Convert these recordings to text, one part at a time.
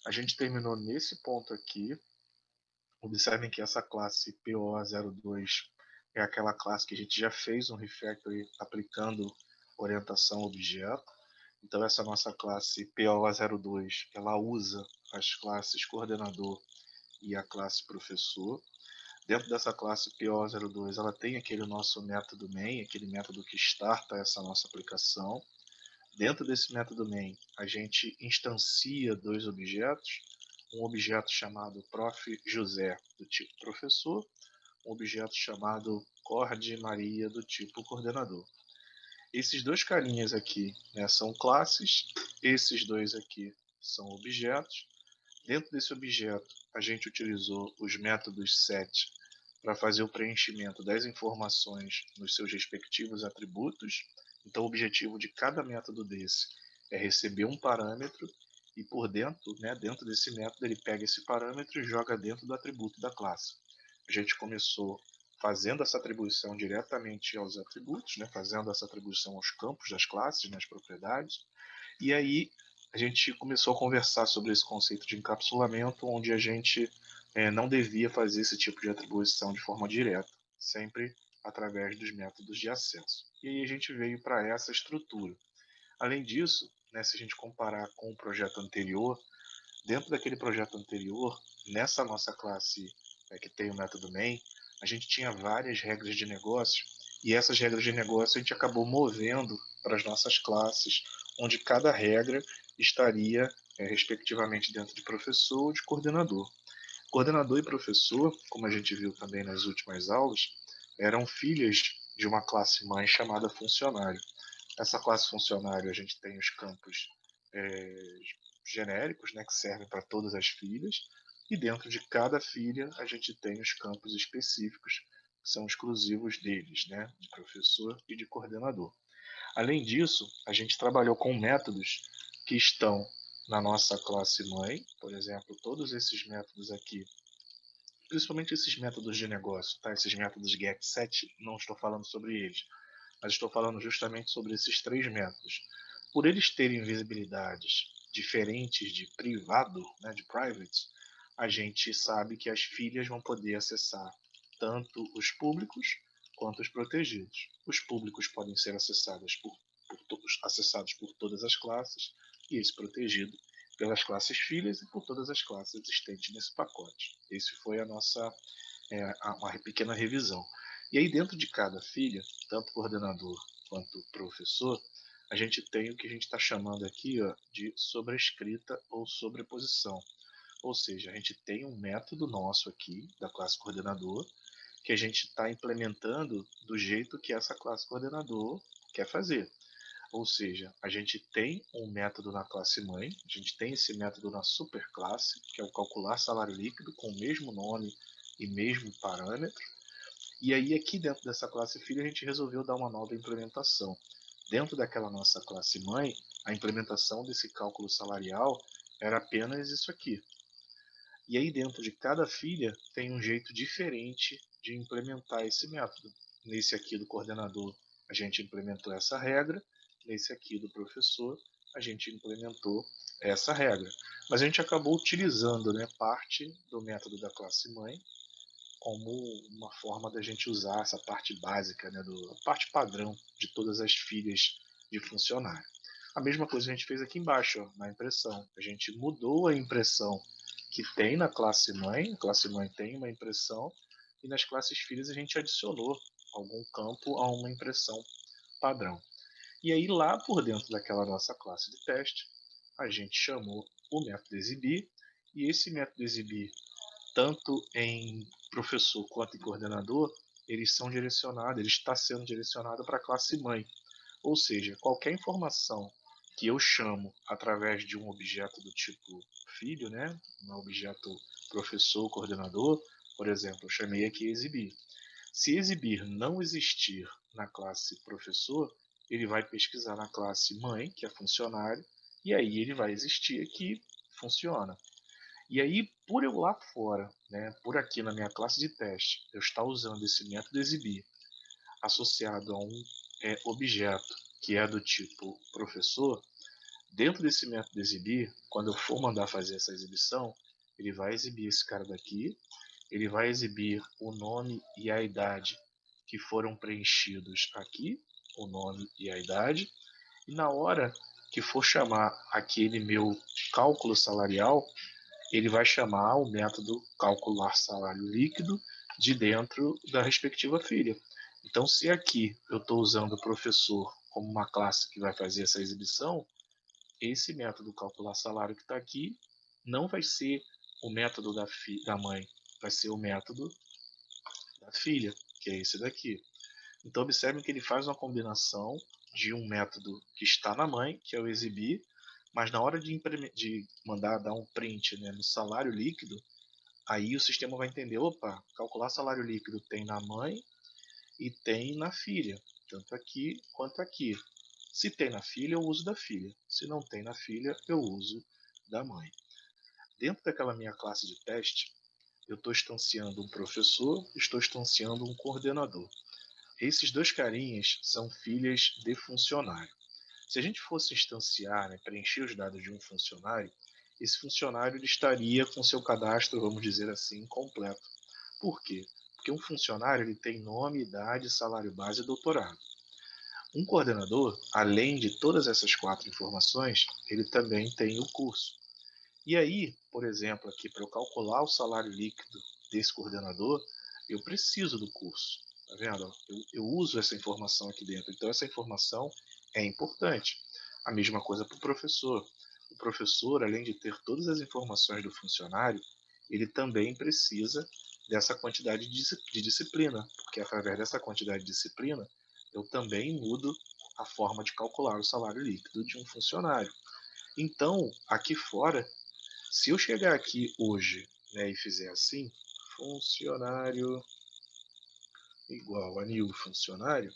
A gente terminou nesse ponto aqui. Observem que essa classe PO02 é aquela classe que a gente já fez um refactoring aplicando orientação a objeto. Então essa nossa classe PO02, ela usa as classes coordenador e a classe professor. Dentro dessa classe PO02, ela tem aquele nosso método main, aquele método que starta essa nossa aplicação. Dentro desse método main, a gente instancia dois objetos, um objeto chamado prof. José, do tipo professor, um objeto chamado Cord Maria, do tipo coordenador. Esses dois carinhas aqui, né, são classes, esses dois aqui são objetos. Dentro desse objeto, a gente utilizou os métodos set para fazer o preenchimento das informações nos seus respectivos atributos. Então, o objetivo de cada método desse é receber um parâmetro e por dentro, né, dentro desse método, ele pega esse parâmetro e joga dentro do atributo da classe. A gente começou fazendo essa atribuição diretamente aos atributos, né, fazendo essa atribuição aos campos das classes, nas propriedades, e aí a gente começou a conversar sobre esse conceito de encapsulamento, onde a gente não devia fazer esse tipo de atribuição de forma direta, sempre através dos métodos de acesso. E aí a gente veio para essa estrutura. Além disso, né, se a gente comparar com o projeto anterior, dentro daquele projeto anterior, nessa nossa classe que tem o método main, a gente tinha várias regras de negócio e essas regras de negócio a gente acabou movendo para as nossas classes, onde cada regra estaria respectivamente dentro de professor ou de coordenador. Coordenador e professor, como a gente viu também nas últimas aulas, eram filhas de uma classe mãe chamada funcionário. Essa classe funcionário a gente tem os campos é, genéricos, né, que servem para todas as filhas, e dentro de cada filha a gente tem os campos específicos que são exclusivos deles, né, de professor e de coordenador. Além disso, a gente trabalhou com métodos que estão na nossa classe mãe, por exemplo, todos esses métodos aqui, principalmente esses métodos de negócio, tá? Esses métodos get, set, não estou falando sobre eles, mas estou falando justamente sobre esses três métodos. Por eles terem visibilidades diferentes de privado, né, de private, a gente sabe que as filhas vão poder acessar tanto os públicos quanto os protegidos. Os públicos podem ser acessados por todas as classes e esse protegido pelas classes filhas e por todas as classes existentes nesse pacote. Esse foi a nossa uma pequena revisão. E aí dentro de cada filha, tanto coordenador quanto professor, a gente tem o que a gente está chamando aqui de sobrescrita ou sobreposição. Ou seja, a gente tem um método nosso aqui, da classe coordenador, que a gente está implementando do jeito que essa classe coordenador quer fazer. Ou seja, a gente tem um método na classe mãe, a gente tem esse método na superclasse, que é o calcular salário líquido com o mesmo nome e mesmo parâmetro. E aí aqui dentro dessa classe filha a gente resolveu dar uma nova implementação. Dentro daquela nossa classe mãe, a implementação desse cálculo salarial era apenas isso aqui. E aí dentro de cada filha tem um jeito diferente de implementar esse método. Nesse aqui do coordenador a gente implementou essa regra, nesse aqui do professor a gente implementou essa regra. Mas a gente acabou utilizando, né, parte do método da classe mãe como uma forma da gente usar essa parte básica, né, a parte padrão de todas as filhas de funcionário. A mesma coisa a gente fez aqui embaixo, ó, na impressão. A gente mudou a impressão que tem na classe mãe, a classe mãe tem uma impressão, e nas classes filhas a gente adicionou algum campo a uma impressão padrão. E aí lá por dentro daquela nossa classe de teste, a gente chamou o método exibir, e esse método exibir tanto em professor quanto em coordenador, eles são direcionados, ele está sendo direcionado para a classe mãe. Ou seja, qualquer informação que eu chamo através de um objeto do tipo filho, né, um objeto professor, coordenador, por exemplo, eu chamei aqui exibir. Se exibir não existir na classe professor, ele vai pesquisar na classe mãe, que é funcionário, e aí ele vai existir aqui, funciona. E aí, por eu lá fora, né, por aqui na minha classe de teste, eu estar usando esse método exibir associado a um objeto que é do tipo professor, Dentro desse método exibir, quando eu for mandar fazer essa exibição, ele vai exibir esse cara daqui, ele vai exibir o nome e a idade que foram preenchidos aqui, o nome e a idade, e na hora que for chamar aquele meu cálculo salarial, ele vai chamar o método calcular salário líquido de dentro da respectiva filha. Então, se aqui eu estou usando o professor como uma classe que vai fazer essa exibição, esse método calcular salário que está aqui não vai ser o método da mãe, vai ser o método da filha, que é esse daqui. Então, observem que ele faz uma combinação de um método que está na mãe, que é o exibir, mas na hora de mandar dar um print, né, no salário líquido, aí o sistema vai entender, opa, calcular salário líquido tem na mãe e tem na filha, tanto aqui quanto aqui. Se tem na filha, eu uso da filha. Se não tem na filha, eu uso da mãe. Dentro daquela minha classe de teste, eu estou instanciando um professor, estou instanciando um coordenador. Esses dois carinhas são filhas de funcionário. Se a gente fosse instanciar, né, preencher os dados de um funcionário, esse funcionário ele estaria com seu cadastro, vamos dizer assim, completo. Por quê? Porque um funcionário ele tem nome, idade, salário base e doutorado. Um coordenador, além de todas essas quatro informações, ele também tem o curso. E aí, por exemplo, aqui para eu calcular o salário líquido desse coordenador, eu preciso do curso. Tá vendo? Eu uso essa informação aqui dentro. Então, essa informação é importante. A mesma coisa para o professor. O professor, além de ter todas as informações do funcionário, ele também precisa dessa quantidade de disciplina, porque através dessa quantidade de disciplina, eu também mudo a forma de calcular o salário líquido de um funcionário. Então, aqui fora, se eu chegar aqui hoje, né, e fizer assim, funcionário igual a new funcionário,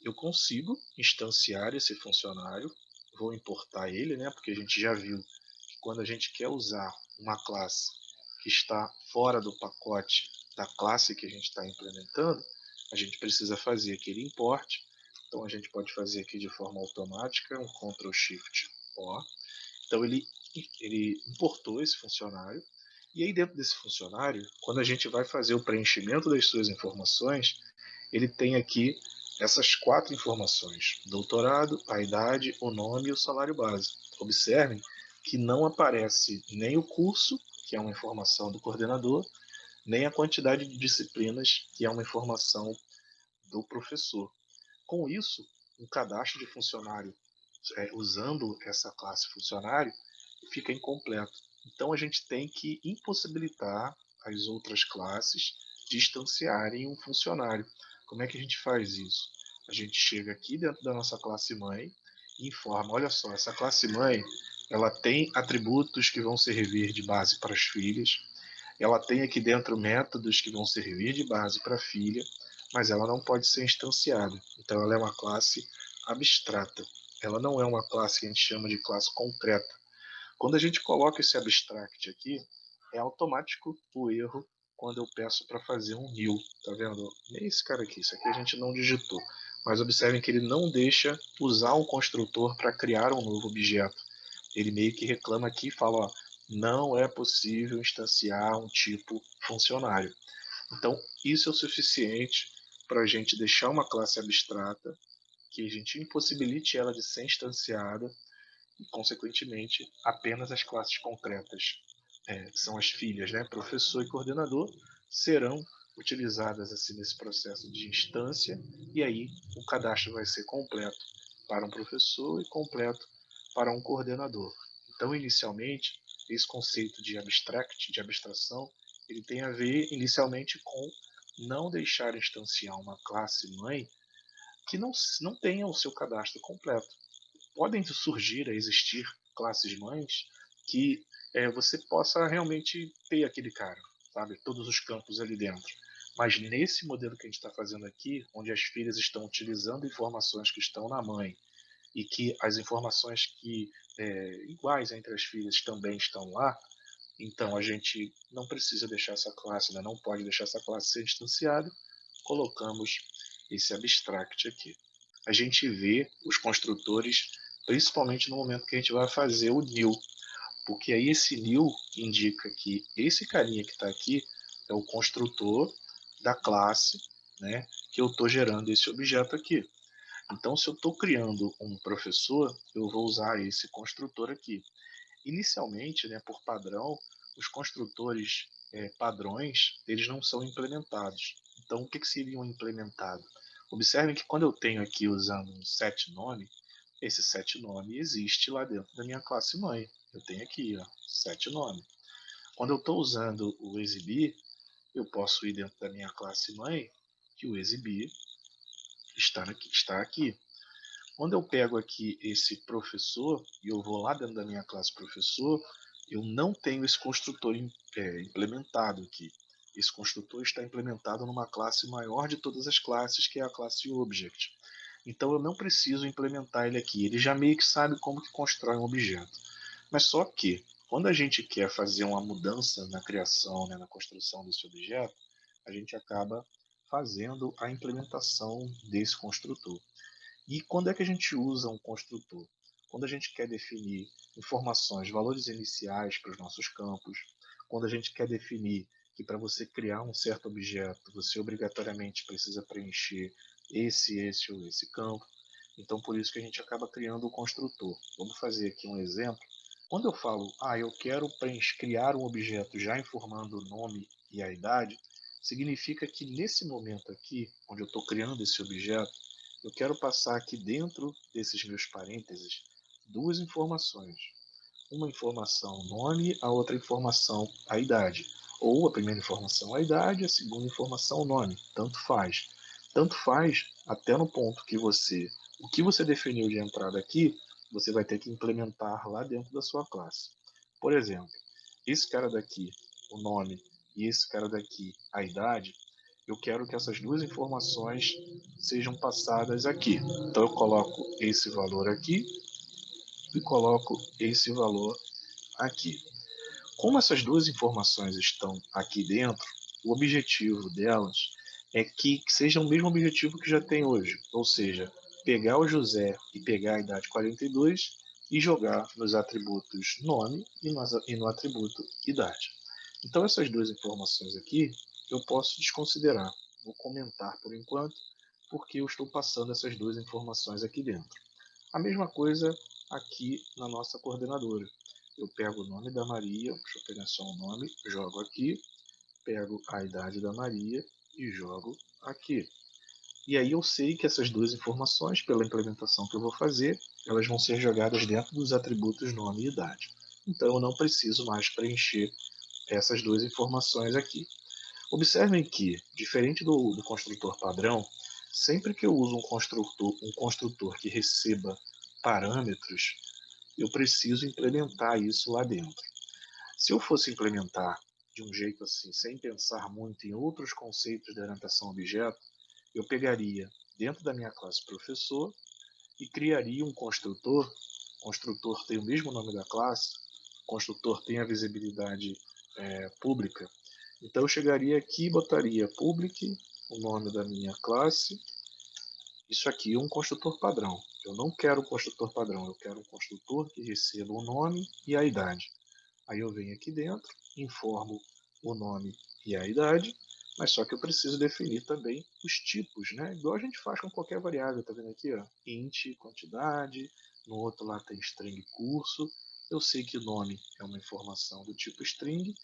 eu consigo instanciar esse funcionário, vou importar ele, né, porque a gente já viu que quando a gente quer usar uma classe que está fora do pacote da classe que a gente está implementando, a gente precisa fazer aquele import. Então a gente pode fazer aqui de forma automática um Ctrl Shift O. Então ele importou esse funcionário, e aí dentro desse funcionário, quando a gente vai fazer o preenchimento das suas informações, ele tem aqui essas quatro informações: doutorado, a idade, o nome e o salário base. Observem que não aparece nem o curso, que é uma informação do coordenador, nem a quantidade de disciplinas, que é uma informação do professor. Com isso, um cadastro de funcionário usando essa classe funcionário fica incompleto. Então a gente tem que impossibilitar as outras classes de instanciarem um funcionário. Como é que a gente faz isso? A gente chega aqui dentro da nossa classe mãe e informa, olha só, essa classe mãe ela tem atributos que vão servir de base para as filhas, ela tem aqui dentro métodos que vão servir de base para a filha, mas ela não pode ser instanciada. Então ela é uma classe abstrata. Ela não é uma classe que a gente chama de classe concreta. Quando a gente coloca esse abstract aqui, é automático o erro quando eu peço para fazer um new. Tá vendo? Nem esse cara aqui, isso aqui a gente não digitou. Mas observem que ele não deixa usar um construtor para criar um novo objeto. Ele meio que reclama aqui e fala, ó, não é possível instanciar um tipo funcionário. Então, isso é o suficiente para a gente deixar uma classe abstrata, que a gente impossibilite ela de ser instanciada e, consequentemente, apenas as classes concretas, que são as filhas, né, professor e coordenador, serão utilizadas assim nesse processo de instância, e aí o cadastro vai ser completo para um professor e completo para um coordenador. Então, inicialmente, esse conceito de abstract, de abstração, ele tem a ver inicialmente com não deixar instanciar uma classe mãe que não tenha o seu cadastro completo. Podem surgir a existir classes mães que você possa realmente ter aquele cara, sabe? Todos os campos ali dentro. Mas nesse modelo que a gente está fazendo aqui, onde as filhas estão utilizando informações que estão na mãe e que as informações que iguais entre as filhas também estão lá, então a gente não precisa deixar essa classe, né? Não pode deixar essa classe ser distanciada, colocamos esse abstract aqui. A gente vê os construtores principalmente no momento que a gente vai fazer o new, porque aí esse new indica que esse carinha que está aqui é o construtor da classe, né, que eu estou gerando esse objeto aqui. Então, se eu estou criando um professor, eu vou usar esse construtor aqui. Inicialmente, né, por padrão, os construtores padrões, eles não são implementados. Então, o que seria um implementado? Observem que quando eu tenho aqui usando um setNome, esse setNome existe lá dentro da minha classe mãe. Eu tenho aqui, ó, setNome. Quando eu estou usando o exibir, eu posso ir dentro da minha classe mãe, que o exibir está aqui. Quando eu pego aqui esse professor e eu vou lá dentro da minha classe professor, eu não tenho esse construtor implementado aqui. Esse construtor está implementado numa classe maior de todas as classes, que é a classe Object. Então eu não preciso implementar ele aqui. Ele já meio que sabe como que constrói um objeto. Mas só que, quando a gente quer fazer uma mudança na criação, né, na construção desse objeto, a gente acaba fazendo a implementação desse construtor. E quando é que a gente usa um construtor? Quando a gente quer definir informações, valores iniciais para os nossos campos, quando a gente quer definir que para você criar um certo objeto, você obrigatoriamente precisa preencher esse ou esse campo. Então, por isso que a gente acaba criando o construtor. Vamos fazer aqui um exemplo. Quando eu falo, eu quero criar um objeto já informando o nome e a idade, significa que nesse momento aqui, onde eu estou criando esse objeto, eu quero passar aqui dentro desses meus parênteses duas informações. Uma informação nome, a outra informação a idade. Ou a primeira informação a idade, a segunda informação o nome. Tanto faz. Tanto faz até no ponto que o que você definiu de entrada aqui, você vai ter que implementar lá dentro da sua classe. Por exemplo, esse cara daqui, o nome, e esse cara daqui, a idade, eu quero que essas duas informações sejam passadas aqui. Então eu coloco esse valor aqui e coloco esse valor aqui. Como essas duas informações estão aqui dentro, o objetivo delas é que seja o mesmo objetivo que já tem hoje, ou seja, pegar o José e pegar a idade 42 e jogar nos atributos nome e no atributo idade. Então essas duas informações aqui eu posso desconsiderar. Vou comentar por enquanto, porque eu estou passando essas duas informações aqui dentro. A mesma coisa aqui na nossa coordenadora. Eu pego o nome da Maria, deixa eu pegar só o nome, jogo aqui, pego a idade da Maria e jogo aqui. E aí eu sei que essas duas informações, pela implementação que eu vou fazer, elas vão ser jogadas dentro dos atributos nome e idade. Então eu não preciso mais preencher essas duas informações aqui. Observem que, diferente do construtor padrão, sempre que eu uso um construtor que receba parâmetros, eu preciso implementar isso lá dentro. Se eu fosse implementar de um jeito assim, sem pensar muito em outros conceitos de orientação a objeto, eu pegaria dentro da minha classe professor e criaria um construtor. O construtor tem o mesmo nome da classe, o construtor tem a visibilidade pública. Então eu chegaria aqui e botaria public, o nome da minha classe. Isso aqui é um construtor padrão. Eu não quero um construtor padrão, eu quero um construtor que receba o nome e a idade. Aí eu venho aqui dentro, informo o nome e a idade, mas só que eu preciso definir também os tipos, né? Igual a gente faz com qualquer variável, tá vendo aqui, ó? Int, quantidade, no outro lá tem string curso. Eu sei que o nome é uma informação do tipo string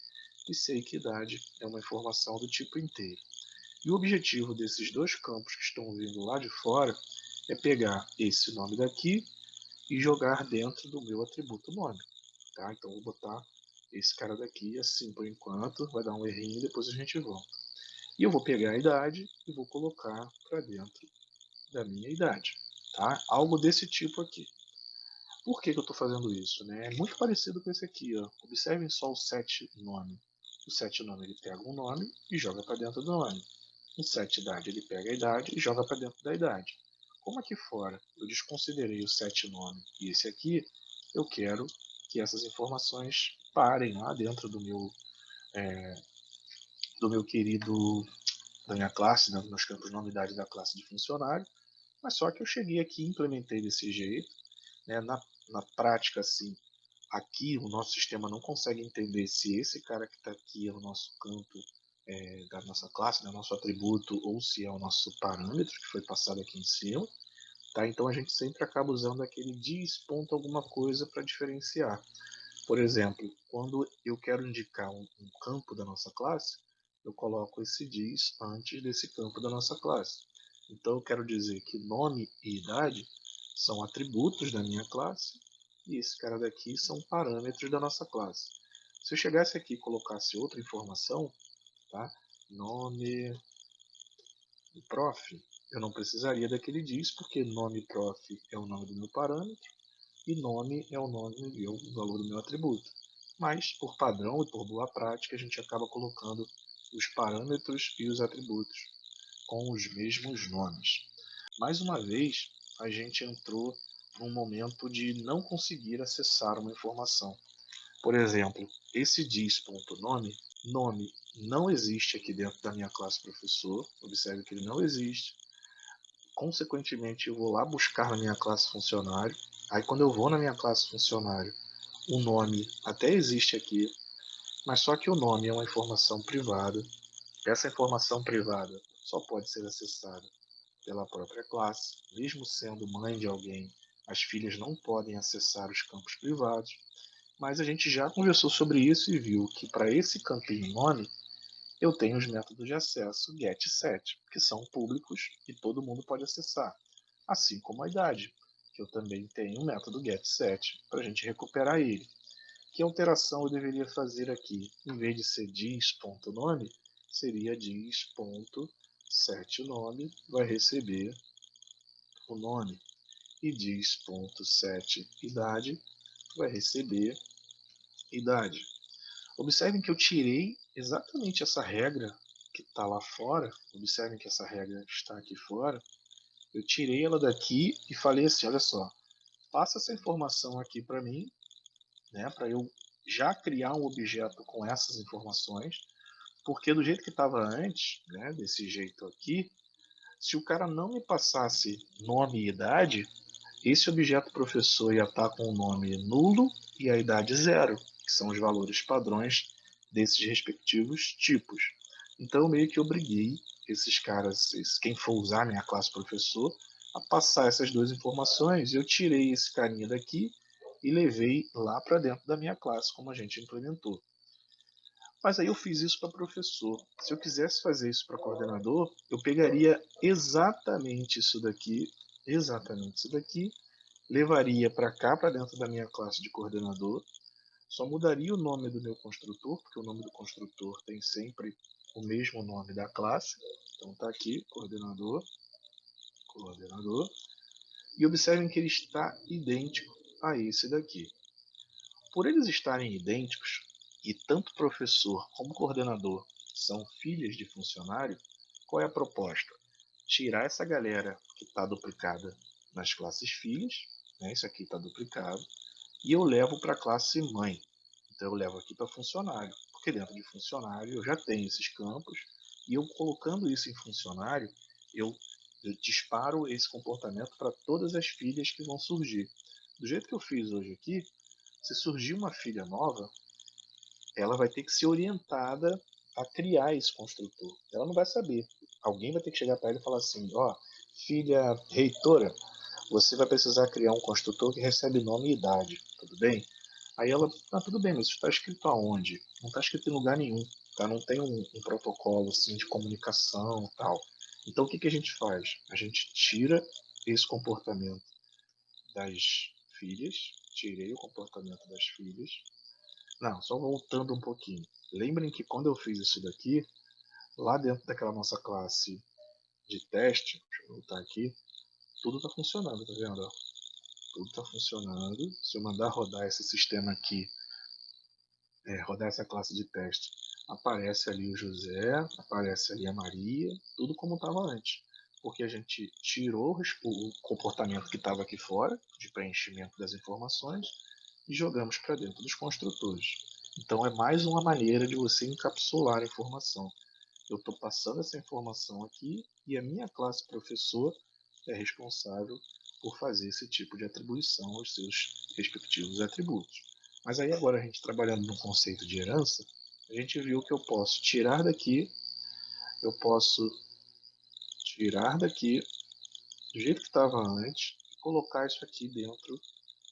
e sei que idade é uma informação do tipo inteiro. E o objetivo desses dois campos que estão vindo lá de fora é pegar esse nome daqui e jogar dentro do meu atributo nome. Tá? Então vou botar esse cara daqui assim por enquanto, vai dar um errinho e depois a gente volta. E eu vou pegar a idade e vou colocar para dentro da minha idade. Tá? Algo desse tipo aqui. Por que eu estou fazendo isso? Né? É muito parecido com esse aqui. Ó. Observem só o set nome. O set nome ele pega um nome e joga para dentro do nome. O set idade ele pega a idade e joga para dentro da idade. Como aqui fora eu desconsiderei o set nome e esse aqui, eu quero que essas informações parem lá dentro do meu querido, da minha classe, né, dos meus campos nome idade da classe de funcionário, mas só que eu cheguei aqui e implementei desse jeito, né, na prática, assim, aqui o nosso sistema não consegue entender se esse cara que está aqui é o nosso campo da nossa classe, né, nosso atributo, ou se é o nosso parâmetro que foi passado aqui em cima. Tá? Então a gente sempre acaba usando aquele diz ponto alguma coisa para diferenciar. Por exemplo, quando eu quero indicar um campo da nossa classe, eu coloco esse diz antes desse campo da nossa classe. Então eu quero dizer que nome e idade são atributos da minha classe e esse cara daqui são parâmetros da nossa classe. Se eu chegasse aqui e colocasse outra informação, tá? Nome e prof, eu não precisaria daquele diz, porque nome prof é o nome do meu parâmetro e nome é o nome e o valor do meu atributo. Mas, por padrão e por boa prática, a gente acaba colocando os parâmetros e os atributos com os mesmos nomes. Mais uma vez, a gente entrou num momento de não conseguir acessar uma informação. Por exemplo, esse diz.nome, nome não existe aqui dentro da minha classe professor, observe que ele não existe. Consequentemente, eu vou lá buscar na minha classe funcionário. Aí, quando eu vou na minha classe funcionário, o nome até existe aqui, mas só que o nome é uma informação privada. Essa informação privada só pode ser acessada pela própria classe, mesmo sendo mãe de alguém, as filhas não podem acessar os campos privados. Mas a gente já conversou sobre isso e viu que para esse campinho nome, eu tenho os métodos de acesso GET7, que são públicos e todo mundo pode acessar, assim como a idade, que eu também tenho o método GET7 para a gente recuperar ele. Que alteração eu deveria fazer aqui? Em vez de ser diz.nome, seria diz.setNome vai receber o nome e diz.setIdade vai receber idade. Observem que eu tirei exatamente essa regra que está lá fora. Observem que essa regra está aqui fora. Eu tirei ela daqui e falei assim, olha só, passa essa informação aqui para mim, né, para eu já criar um objeto com essas informações, porque do jeito que estava antes, né, desse jeito aqui, se o cara não me passasse nome e idade, esse objeto professor ia estar com o nome nulo e a idade zero, que são os valores padrões desses respectivos tipos. Então eu meio que obriguei esses caras, quem for usar minha classe professor, a passar essas duas informações. Eu tirei esse carinha daqui e levei lá para dentro da minha classe, como a gente implementou. Mas aí eu fiz isso para professor. Se eu quisesse fazer isso para coordenador, eu pegaria exatamente isso daqui, levaria para cá, para dentro da minha classe de coordenador, só mudaria o nome do meu construtor, porque o nome do construtor tem sempre o mesmo nome da classe. Então está aqui, coordenador, coordenador. E observem que ele está idêntico a esse daqui. Por eles estarem idênticos, e tanto professor como coordenador são filhas de funcionário, qual é a proposta? Tirar essa galera que está duplicada nas classes filhas, né? Isso aqui está duplicado, e eu levo para a classe mãe. Então eu levo aqui para funcionário, porque dentro de funcionário eu já tenho esses campos, e eu colocando isso em funcionário, eu disparo esse comportamento para todas as filhas que vão surgir. Do jeito que eu fiz hoje aqui, se surgir uma filha nova, ela vai ter que ser orientada a criar esse construtor. Ela não vai saber. Alguém vai ter que chegar para ela e falar assim: ó, filha reitora, você vai precisar criar um construtor que recebe nome e idade, tudo bem? Aí ela, tudo bem, mas isso está escrito aonde? Não está escrito em lugar nenhum, tá? Não tem um protocolo assim de comunicação e tal. Então o que, que a gente faz? A gente tira esse comportamento das filhas, tirei o comportamento das filhas. Não, só voltando um pouquinho. Lembrem que quando eu fiz isso daqui, lá dentro daquela nossa classe de teste, deixa eu voltar aqui, tudo está funcionando, tá vendo? Tudo está funcionando. Se eu mandar rodar esse sistema aqui, rodar essa classe de teste, aparece ali o José, aparece ali a Maria, tudo como estava antes. Porque a gente tirou o comportamento que estava aqui fora, de preenchimento das informações, e jogamos para dentro dos construtores. Então é mais uma maneira de você encapsular a informação. Eu estou passando essa informação aqui e a minha classe professor é responsável por fazer esse tipo de atribuição aos seus respectivos atributos. Mas aí agora a gente trabalhando no conceito de herança, a gente viu que eu posso tirar daqui do jeito que estava antes e colocar isso aqui dentro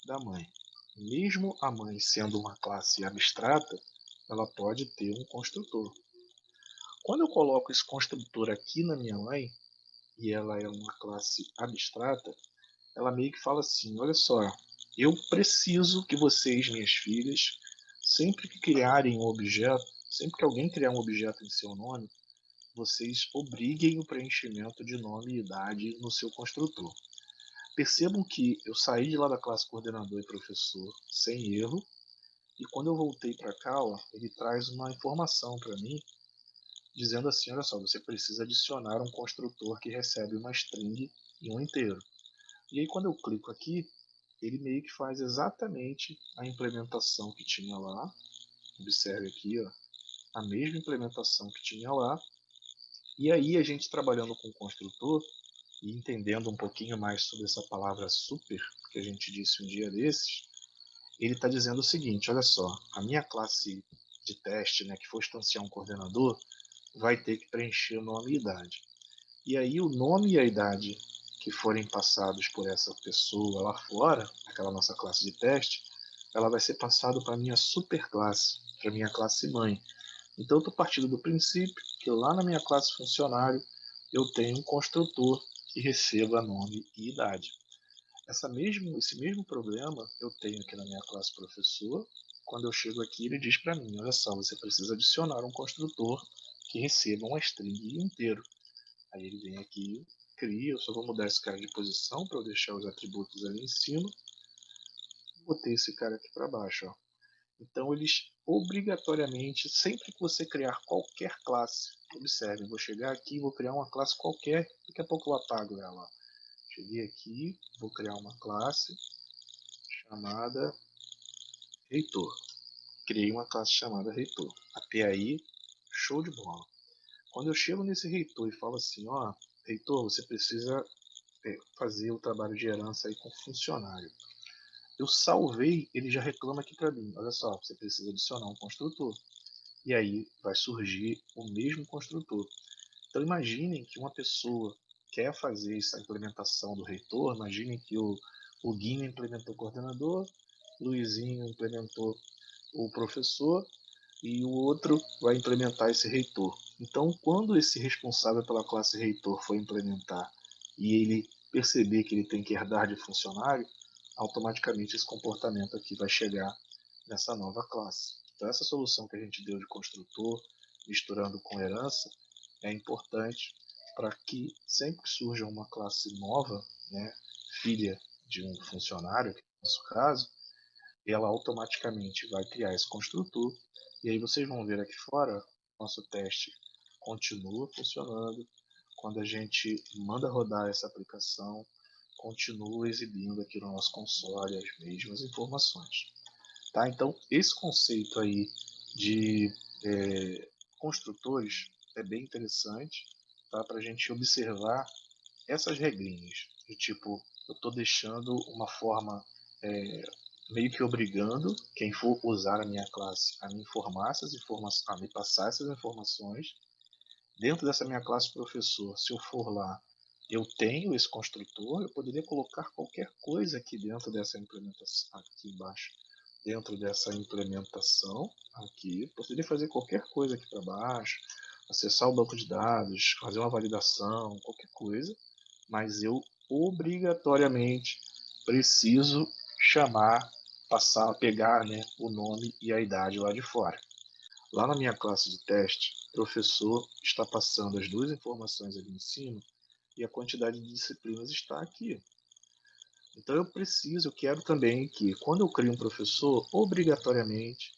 da mãe. Mesmo a mãe sendo uma classe abstrata, ela pode ter um construtor. Quando eu coloco esse construtor aqui na minha mãe, e ela é uma classe abstrata, ela meio que fala assim, olha só, eu preciso que vocês, minhas filhas, sempre que criarem um objeto, sempre que alguém criar um objeto em seu nome, vocês obriguem o preenchimento de nome e idade no seu construtor. Percebam que eu saí de lá da classe coordenador e professor sem erro, e quando eu voltei para cá, ó, ele traz uma informação para mim, dizendo assim, olha só, você precisa adicionar um construtor que recebe uma string e um inteiro. E aí quando eu clico aqui, ele meio que faz exatamente a implementação que tinha lá. Observe aqui, ó, a mesma implementação que tinha lá. E aí a gente trabalhando com o construtor e entendendo um pouquinho mais sobre essa palavra super, que a gente disse um dia desses, ele está dizendo o seguinte, olha só, a minha classe de teste, né, que for instanciar um coordenador, vai ter que preencher o nome e idade. E aí o nome e a idade que forem passados por essa pessoa lá fora, aquela nossa classe de teste, ela vai ser passado para a minha superclasse, para a minha classe mãe. Então eu estou partindo do princípio que lá na minha classe funcionário eu tenho um construtor que receba nome e idade. Esse mesmo problema eu tenho aqui na minha classe professor. Quando eu chego aqui, ele diz para mim, olha só, você precisa adicionar um construtor que receba uma string inteiro. Aí ele vem aqui, cria, eu só vou mudar esse cara de posição para eu deixar os atributos ali em cima. Botei esse cara aqui para baixo. Ó. Então eles obrigatoriamente, sempre que você criar qualquer classe, observe, vou chegar aqui, vou criar uma classe qualquer, daqui a pouco eu apago ela. Cheguei aqui, vou criar uma classe chamada reitor. Criei uma classe chamada reitor. Até aí, show de bola. Quando eu chego nesse reitor e falo assim, ó, reitor, você precisa fazer o trabalho de herança aí com funcionário. Eu salvei, ele já reclama aqui para mim, olha só, você precisa adicionar um construtor. E aí vai surgir o mesmo construtor. Então imaginem que uma pessoa quer fazer essa implementação do reitor, imaginem que o Guinho implementou o coordenador, Luizinho implementou o professor e o outro vai implementar esse reitor. Então, quando esse responsável pela classe reitor for implementar e ele perceber que ele tem que herdar de funcionário, automaticamente esse comportamento aqui vai chegar nessa nova classe. Então, essa solução que a gente deu de construtor, misturando com herança, é importante para que sempre que surja uma classe nova, né, filha de um funcionário, que é o nosso caso, ela automaticamente vai criar esse construtor. E aí vocês vão ver aqui fora, nosso teste continua funcionando. Quando a gente manda rodar essa aplicação, continua exibindo aqui no nosso console as mesmas informações. Tá? Então, esse conceito aí de construtores é bem interessante, tá? Para a gente observar essas regrinhas. De tipo, eu estou deixando uma forma meio que obrigando quem for usar a minha classe a me informar essas informações, a me passar essas informações. Dentro dessa minha classe professor, se eu for lá, eu tenho esse construtor, eu poderia colocar qualquer coisa aqui dentro dessa implementação, aqui embaixo, dentro dessa implementação, aqui, poderia fazer qualquer coisa aqui para baixo, acessar o banco de dados, fazer uma validação, qualquer coisa, mas eu obrigatoriamente preciso chamar, passar, pegar, né, o nome e a idade lá de fora. Lá na minha classe de teste, o professor está passando as duas informações ali em cima e a quantidade de disciplinas está aqui. Então eu quero também que quando eu crio um professor, obrigatoriamente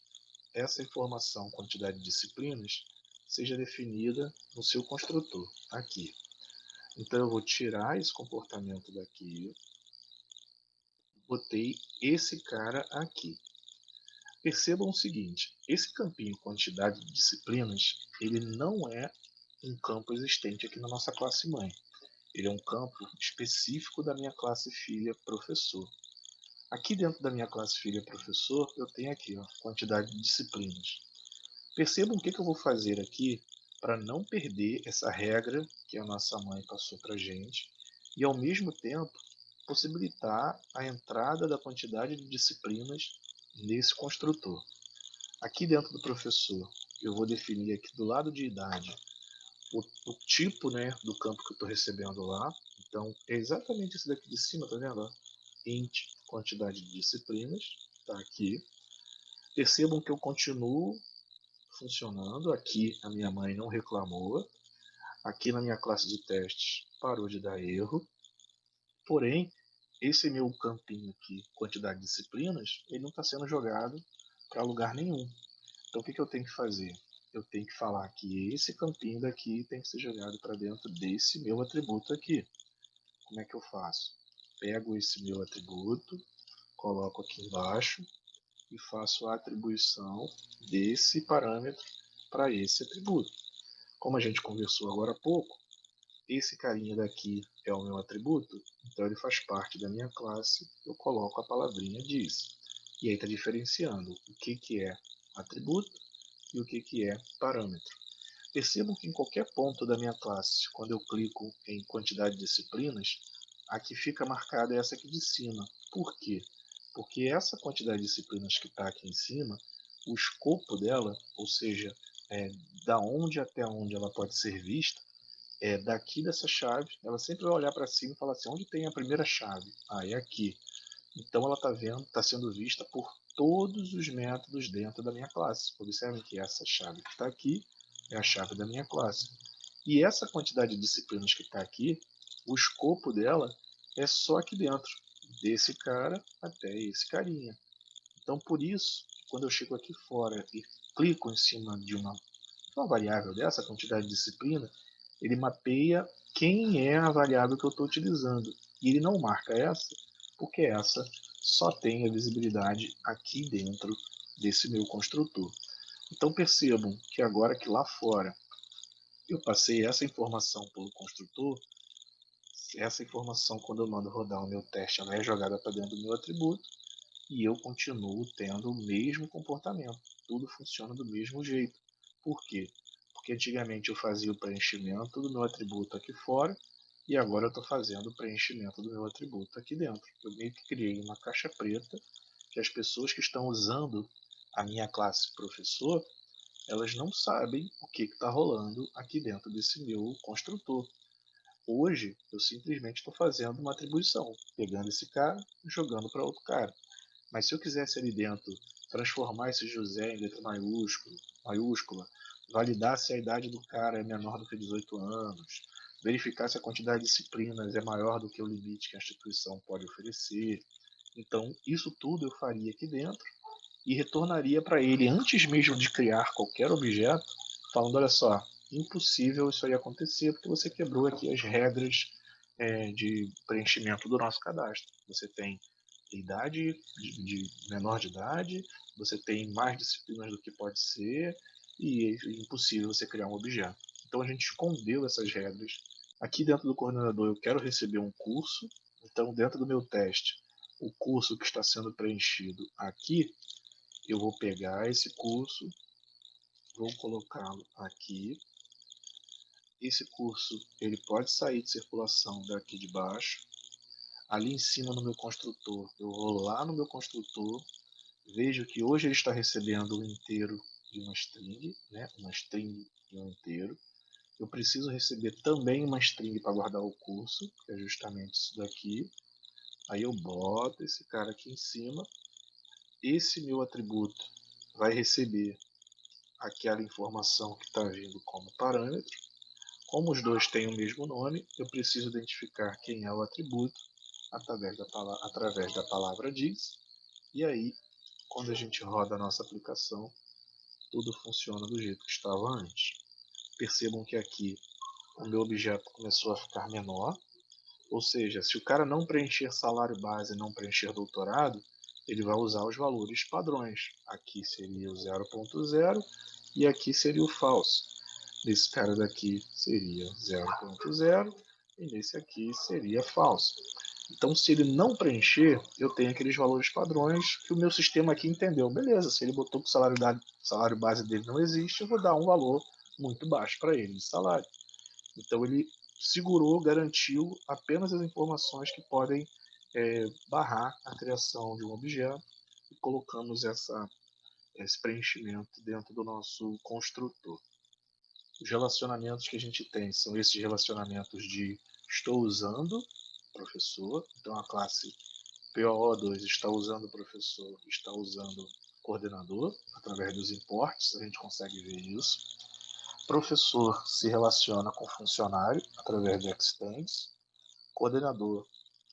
essa informação, quantidade de disciplinas, seja definida no seu construtor, aqui. Então eu vou tirar esse comportamento daqui, botei esse cara aqui. Percebam o seguinte, esse campinho quantidade de disciplinas, ele não é um campo existente aqui na nossa classe mãe. Ele é um campo específico da minha classe filha professor. Aqui dentro da minha classe filha professor, eu tenho aqui, ó, quantidade de disciplinas. Percebam o que eu vou fazer aqui para não perder essa regra que a nossa mãe passou para a gente e, ao mesmo tempo, possibilitar a entrada da quantidade de disciplinas nesse construtor. Aqui dentro do professor, eu vou definir aqui do lado de idade o tipo, né, do campo que eu estou recebendo lá. Então, é exatamente esse daqui de cima, tá vendo? Int, quantidade de disciplinas, está aqui. Percebam que eu continuo funcionando. Aqui a minha mãe não reclamou. Aqui na minha classe de testes parou de dar erro. Porém, esse meu campinho aqui, quantidade de disciplinas, ele não está sendo jogado para lugar nenhum. Então o que eu tenho que fazer? Eu tenho que falar que esse campinho daqui tem que ser jogado para dentro desse meu atributo aqui. Como é que eu faço? Pego esse meu atributo, coloco aqui embaixo e faço a atribuição desse parâmetro para esse atributo. Como a gente conversou agora há pouco, esse carinha daqui é o meu atributo, então ele faz parte da minha classe, eu coloco a palavrinha diz. E aí está diferenciando o que é atributo e o que é parâmetro. Percebam que em qualquer ponto da minha classe, quando eu clico em quantidade de disciplinas, aqui fica marcada essa aqui de cima. Por quê? Porque essa quantidade de disciplinas que está aqui em cima, o escopo dela, ou seja, da onde até onde ela pode ser vista, daqui dessa chave, ela sempre vai olhar para cima e falar assim, onde tem a primeira chave? Ah, é aqui. Então ela está sendo vista por todos os métodos dentro da minha classe. Observem que essa chave que está aqui é a chave da minha classe. E essa quantidade de disciplinas que está aqui, o escopo dela é só aqui dentro, desse cara até esse carinha. Então por isso, quando eu chego aqui fora e clico em cima de uma variável dessa, quantidade de disciplina, ele mapeia quem é a variável que eu estou utilizando. E ele não marca essa, porque essa só tem a visibilidade aqui dentro desse meu construtor. Então percebam que agora que lá fora eu passei essa informação pelo construtor, essa informação, quando eu mando rodar o meu teste, ela é jogada para dentro do meu atributo e eu continuo tendo o mesmo comportamento. Tudo funciona do mesmo jeito. Por quê? Porque antigamente eu fazia o preenchimento do meu atributo aqui fora e agora eu estou fazendo o preenchimento do meu atributo aqui dentro. Eu meio que criei uma caixa preta que as pessoas que estão usando a minha classe professor, elas não sabem o que está rolando aqui dentro desse meu construtor. Hoje eu simplesmente estou fazendo uma atribuição, pegando esse cara e jogando para outro cara. Mas se eu quisesse ali dentro transformar esse José em letra maiúscula, validar se a idade do cara é menor do que 18 anos, verificar se a quantidade de disciplinas é maior do que o limite que a instituição pode oferecer. Então, isso tudo eu faria aqui dentro e retornaria para ele antes mesmo de criar qualquer objeto, falando: olha só, impossível isso aí acontecer porque você quebrou aqui as regras de preenchimento do nosso cadastro. Você tem idade de menor de idade, você tem mais disciplinas do que pode ser e é impossível você criar um objeto. Então a gente escondeu essas regras. Aqui dentro do coordenador eu quero receber um curso, então dentro do meu teste, o curso que está sendo preenchido aqui, eu vou pegar esse curso, vou colocá-lo aqui. Esse curso ele pode sair de circulação daqui de baixo. Ali em cima no meu construtor, eu vou lá no meu construtor, vejo que hoje ele está recebendo um inteiro e uma string, né? Uma string e um inteiro. Eu preciso receber também uma string para guardar o curso, que é justamente isso daqui. Aí eu boto esse cara aqui em cima. Esse meu atributo vai receber aquela informação que está vindo como parâmetro. Como os dois têm o mesmo nome, eu preciso identificar quem é o atributo através da palavra diz. E aí, quando a gente roda a nossa aplicação, tudo funciona do jeito que estava antes. Percebam que aqui o meu objeto começou a ficar menor, ou seja, se o cara não preencher salário base e não preencher doutorado, ele vai usar os valores padrões. Aqui seria o 0.0 e aqui seria o falso. Esse cara daqui seria 0.0 e nesse aqui seria falso. Então, se ele não preencher, eu tenho aqueles valores padrões que o meu sistema aqui entendeu. Beleza, se ele botou que o salário base dele não existe, eu vou dar um valor muito baixo para ele de salário. Então, ele segurou, garantiu apenas as informações que podem barrar a criação de um objeto e colocamos esse preenchimento dentro do nosso construtor. Os relacionamentos que a gente tem são esses relacionamentos de estou usando professor, então a classe POO2 está usando o professor, está usando coordenador, através dos imports, a gente consegue ver isso. Professor se relaciona com funcionário, através de extends. Coordenador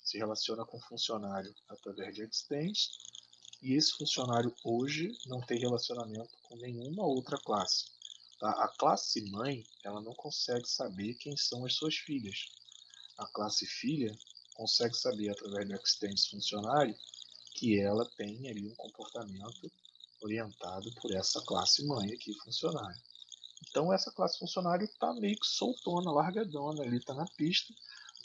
se relaciona com funcionário, através de extends. E esse funcionário hoje não tem relacionamento com nenhuma outra classe. Tá? A classe mãe, ela não consegue saber quem são as suas filhas. A classe filha consegue saber através do extends funcionário que ela tem ali um comportamento orientado por essa classe mãe aqui, funcionário. Então essa classe funcionário está meio que soltona, largadona ali, está na pista,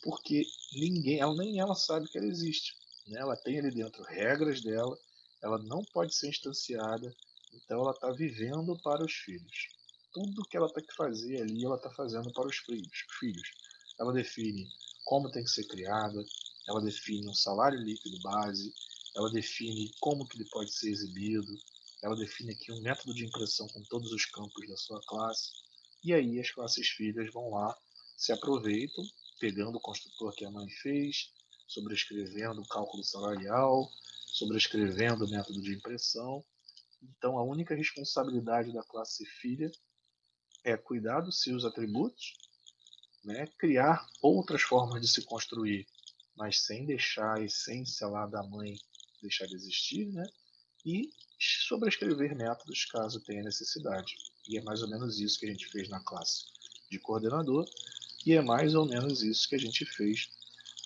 porque nem ela sabe que ela existe. Né? Ela tem ali dentro regras dela, ela não pode ser instanciada, então ela está vivendo para os filhos. Tudo que ela tem que fazer ali, ela está fazendo para os filhos. Ela define como tem que ser criada, ela define um salário líquido base, ela define como que ele pode ser exibido, ela define aqui um método de impressão com todos os campos da sua classe, e aí as classes filhas vão lá, se aproveitam, pegando o construtor que a mãe fez, sobrescrevendo o cálculo salarial, sobrescrevendo o método de impressão. Então a única responsabilidade da classe filha é cuidar dos seus atributos, né, criar outras formas de se construir, mas sem deixar a essência lá da mãe deixar de existir, né, e sobrescrever métodos caso tenha necessidade. E é mais ou menos isso que a gente fez na classe de coordenador, e é mais ou menos isso que a gente fez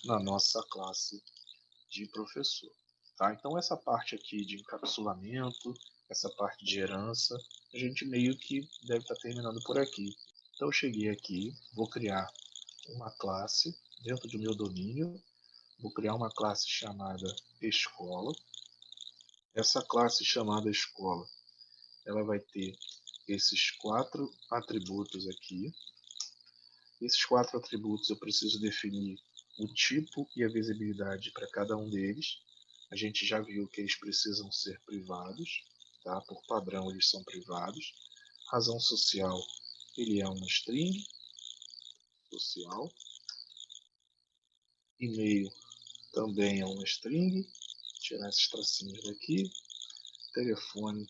na nossa classe de professor. Tá? Então essa parte aqui de encapsulamento, essa parte de herança, a gente meio que deve estar terminando por aqui. Então eu cheguei aqui, vou criar uma classe dentro do meu domínio, vou criar uma classe chamada escola. Essa classe chamada escola, ela vai ter esses 4 atributos aqui. Esses 4 atributos eu preciso definir o tipo e a visibilidade para cada um deles. A gente já viu que eles precisam ser privados, tá? Por padrão eles são privados. Razão social, ele é uma string social. E-mail também é uma string, tirar esses tracinhos daqui. Telefone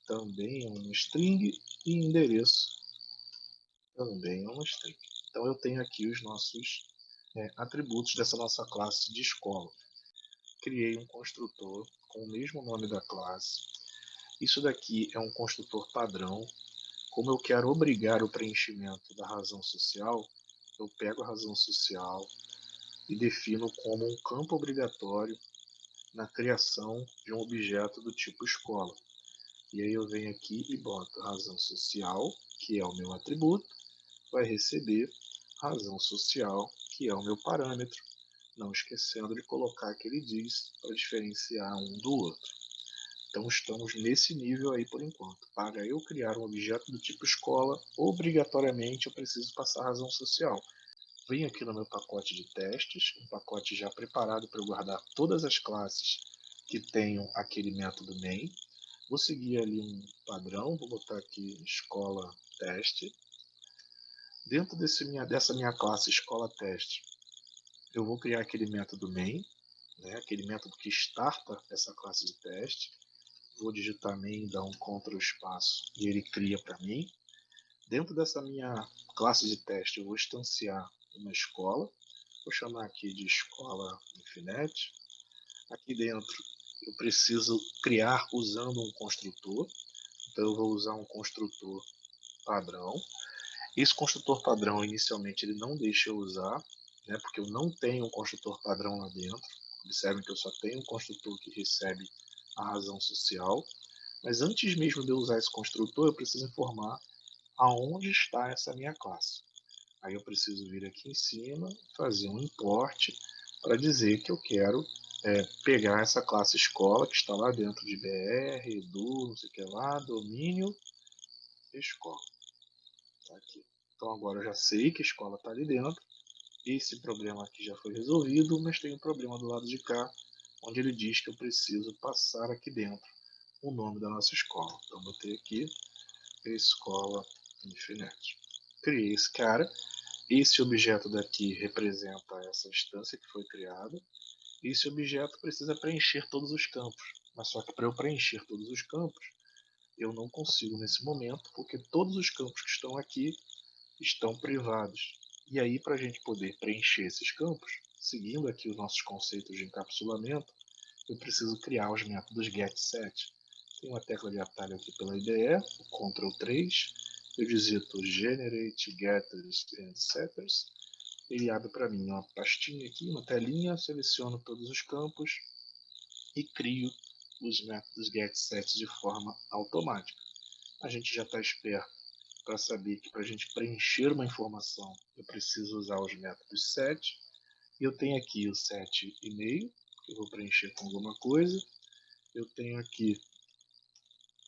também é uma string e endereço também é uma string. Então eu tenho aqui os nossos atributos dessa nossa classe de escola. Criei um construtor com o mesmo nome da classe. Isso daqui é um construtor padrão. Como eu quero obrigar o preenchimento da razão social, eu pego a razão social e defino como um campo obrigatório na criação de um objeto do tipo escola. E aí eu venho aqui e boto razão social, que é o meu atributo, vai receber razão social, que é o meu parâmetro, não esquecendo de colocar aquele diz para diferenciar um do outro. Então estamos nesse nível aí por enquanto. Para eu criar um objeto do tipo escola, obrigatoriamente eu preciso passar razão social. Venho aqui no meu pacote de testes, um pacote já preparado para eu guardar todas as classes que tenham aquele método main. Vou seguir ali um padrão, vou botar aqui escola teste. Dentro dessa minha classe escola teste, eu vou criar aquele método main, né, aquele método que starta essa classe de teste. Vou digitar main, dar um Ctrl espaço e ele cria para mim. Dentro dessa minha classe de teste, eu vou instanciar uma escola. Vou chamar aqui de escola Infinite. Aqui dentro eu preciso criar usando um construtor. Então eu vou usar um construtor padrão. Esse construtor padrão, inicialmente, ele não deixa eu usar, né, porque eu não tenho um construtor padrão lá dentro. Observem que eu só tenho um construtor que recebe a razão social. Mas antes mesmo de eu usar esse construtor, eu preciso informar aonde está essa minha classe. Aí eu preciso vir aqui em cima, fazer um import para dizer que eu quero pegar essa classe escola que está lá dentro de BR, edu, não sei o que lá, domínio, escola. Tá aqui. Então agora eu já sei que a escola está ali dentro. Esse problema aqui já foi resolvido, mas tem um problema do lado de cá, onde ele diz que eu preciso passar aqui dentro o nome da nossa escola. Então botei aqui Escola Infinite. Criei esse cara. Esse objeto daqui representa essa instância que foi criada. Esse objeto precisa preencher todos os campos. Mas só que para eu preencher todos os campos, eu não consigo nesse momento, porque todos os campos que estão aqui estão privados. E aí, para a gente poder preencher esses campos, seguindo aqui os nossos conceitos de encapsulamento, eu preciso criar os métodos getSet. Tem uma tecla de atalho aqui pela IDE, o Ctrl 3, eu digito generate getters and setters, ele abre para mim uma pastinha aqui, uma telinha, seleciono todos os campos e crio os métodos getSet de forma automática. A gente já está esperto para saber que para a gente preencher uma informação eu preciso usar os métodos set. E eu tenho aqui o set e-mail, que eu vou preencher com alguma coisa. Eu tenho aqui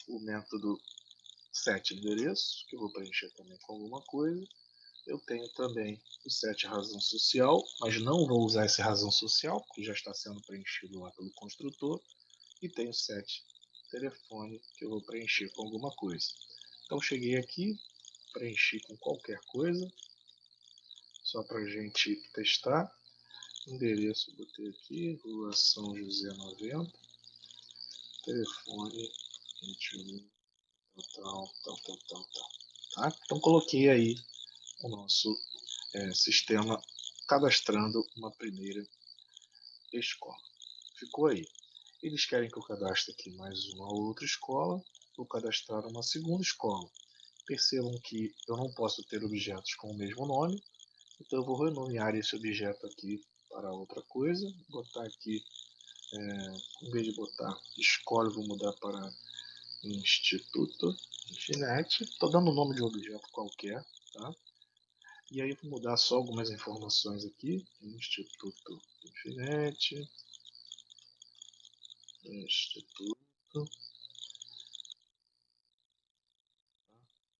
o método set endereço, que eu vou preencher também com alguma coisa. Eu tenho também o set razão social, mas não vou usar esse razão social, porque já está sendo preenchido lá pelo construtor. E tenho o set telefone, que eu vou preencher com alguma coisa. Então cheguei aqui, preenchi com qualquer coisa, só para a gente testar. Endereço, botei aqui, Rua São José 90, telefone 21, tal. Tá? Então coloquei aí o nosso sistema cadastrando uma primeira escola. Ficou aí. Eles querem que eu cadastre aqui mais uma outra escola, vou cadastrar uma segunda escola. Percebam que eu não posso ter objetos com o mesmo nome, então eu vou renomear esse objeto aqui para outra coisa, botar aqui, em vez de botar escola, eu vou mudar para Instituto Infinite. Estou dando o nome de um objeto qualquer, tá? E aí vou mudar só algumas informações aqui. Instituto Infinite, Instituto.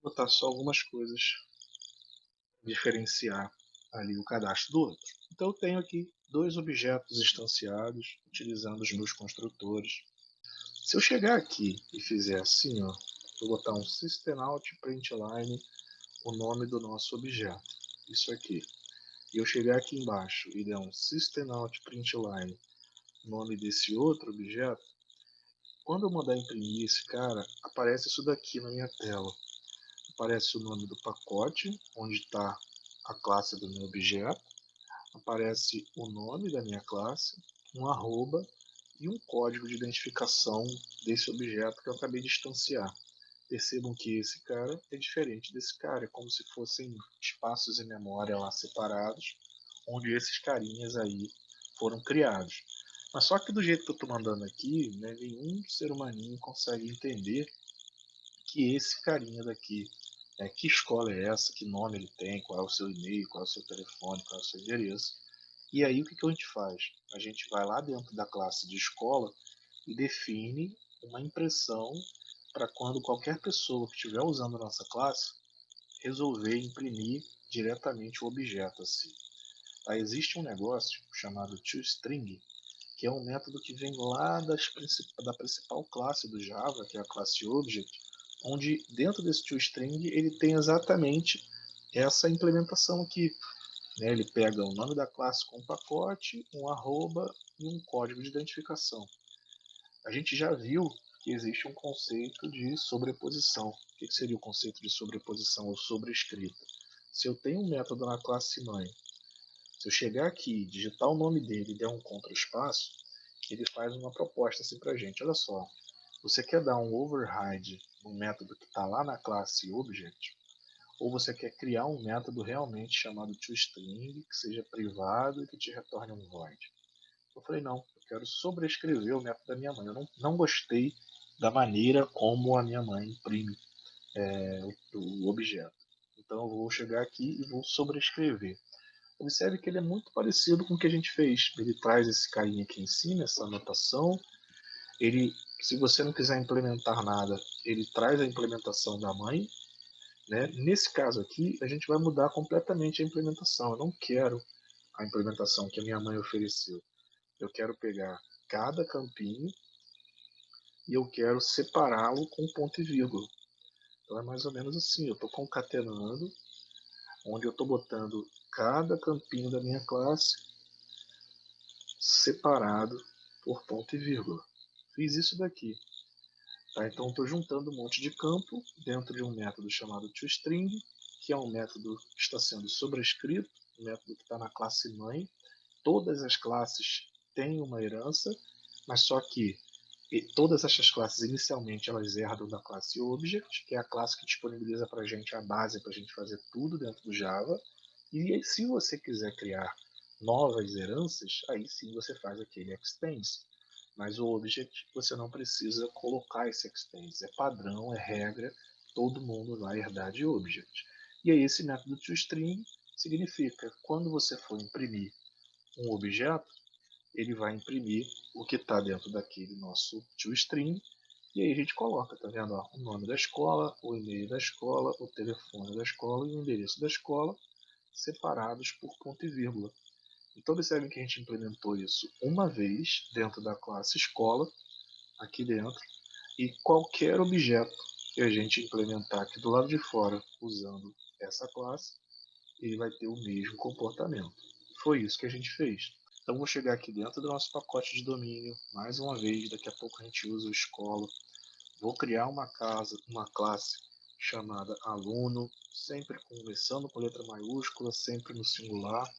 Vou botar só algumas coisas, diferenciar ali o cadastro do outro. Então eu tenho aqui dois objetos instanciados utilizando os meus construtores. Se eu chegar aqui e fizer assim, ó, vou botar um systemout.println, o nome do nosso objeto, isso aqui. E eu chegar aqui embaixo e der um systemout.println, nome desse outro objeto, quando eu mandar imprimir esse cara, aparece isso daqui na minha tela. Aparece o nome do pacote, onde está a classe do meu objeto, aparece o nome da minha classe, um arroba e um código de identificação desse objeto que eu acabei de instanciar. Percebam que esse cara é diferente desse cara, é como se fossem espaços em memória lá separados, onde esses carinhas aí foram criados. Mas só que do jeito que eu estou mandando aqui, né, nenhum ser humaninho consegue entender que esse carinha daqui, que escola é essa, que nome ele tem, qual é o seu e-mail, qual é o seu telefone, qual é o seu endereço. E aí o que a gente faz? A gente vai lá dentro da classe de escola e define uma impressão para quando qualquer pessoa que estiver usando a nossa classe resolver imprimir diretamente o objeto assim. Tá? Existe um negócio chamado toString, que é um método que vem lá da principal classe do Java, que é a classe Object, onde dentro desse toString ele tem exatamente essa implementação aqui. Né? Ele pega o nome da classe com um pacote, um arroba e um código de identificação. A gente já viu que existe um conceito de sobreposição. O que seria o conceito de sobreposição ou sobrescrita? Se eu tenho um método na classe mãe, se eu chegar aqui, digitar o nome dele e der um Ctrl espaço, ele faz uma proposta assim para a gente. Olha só, você quer dar um override no método que está lá na classe Object, ou você quer criar um método realmente chamado toString, que seja privado e que te retorne um void? Eu falei, não, eu quero sobrescrever o método da minha mãe. Eu não gostei da maneira como a minha mãe imprime o objeto. Então Então eu vou chegar aqui e vou sobrescrever. Observe que ele é muito parecido com o que a gente fez. Ele traz esse carinha aqui em cima, essa anotação. Ele, se você não quiser implementar nada, ele traz a implementação da mãe. Né? Nesse caso aqui, a gente vai mudar completamente a implementação. Eu não quero a implementação que a minha mãe ofereceu. Eu quero pegar cada campinho e eu quero separá-lo com ponto e vírgula. Então é mais ou menos assim, eu estou concatenando, onde eu estou botando cada campinho da minha classe separado por ponto e vírgula. Fiz isso daqui. Tá? Então estou juntando um monte de campo dentro de um método chamado toString, que é um método que está sendo sobrescrito, um método que está na classe mãe. Todas as classes têm uma herança, mas só que todas essas classes inicialmente elas herdam da classe Object, que é a classe que disponibiliza para a gente a base para a gente fazer tudo dentro do Java. E aí, se você quiser criar novas heranças, aí sim você faz aquele extends. Mas o Object você não precisa colocar esse extends, é padrão, é regra, todo mundo vai herdar de Object. E aí esse método toString significa quando você for imprimir um objeto, ele vai imprimir o que está dentro daquele nosso toString, e aí a gente coloca, tá vendo? Ó, o nome da escola, o e-mail da escola, o telefone da escola e o endereço da escola, separados por ponto e vírgula. Então observem que a gente implementou isso uma vez dentro da classe escola, aqui dentro, e qualquer objeto que a gente implementar aqui do lado de fora usando essa classe, ele vai ter o mesmo comportamento. Foi isso que a gente fez. Então vou chegar aqui dentro do nosso pacote de domínio, mais uma vez, daqui a pouco a gente usa o escola. Vou criar uma classe chamada aluno, sempre começando com letra maiúscula, sempre no singular,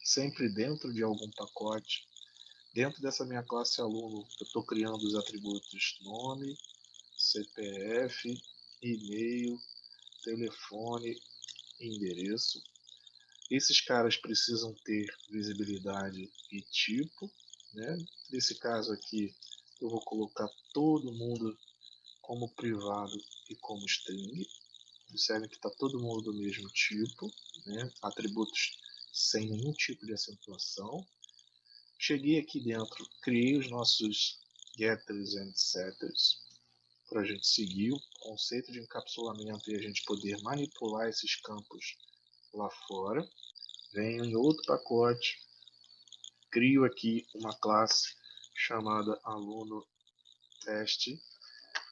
sempre dentro de algum pacote. Dentro dessa minha classe aluno, eu estou criando os atributos nome, CPF, e-mail, telefone, endereço. Esses caras precisam ter visibilidade e tipo, né? Nesse caso aqui, eu vou colocar todo mundo como privado e como string. Observe que está todo mundo do mesmo tipo, né? Atributos sem nenhum tipo de acentuação. Cheguei aqui dentro, criei os nossos getters and setters para a gente seguir o conceito de encapsulamento e a gente poder manipular esses campos lá fora. Venho em outro pacote, crio aqui uma classe chamada aluno teste.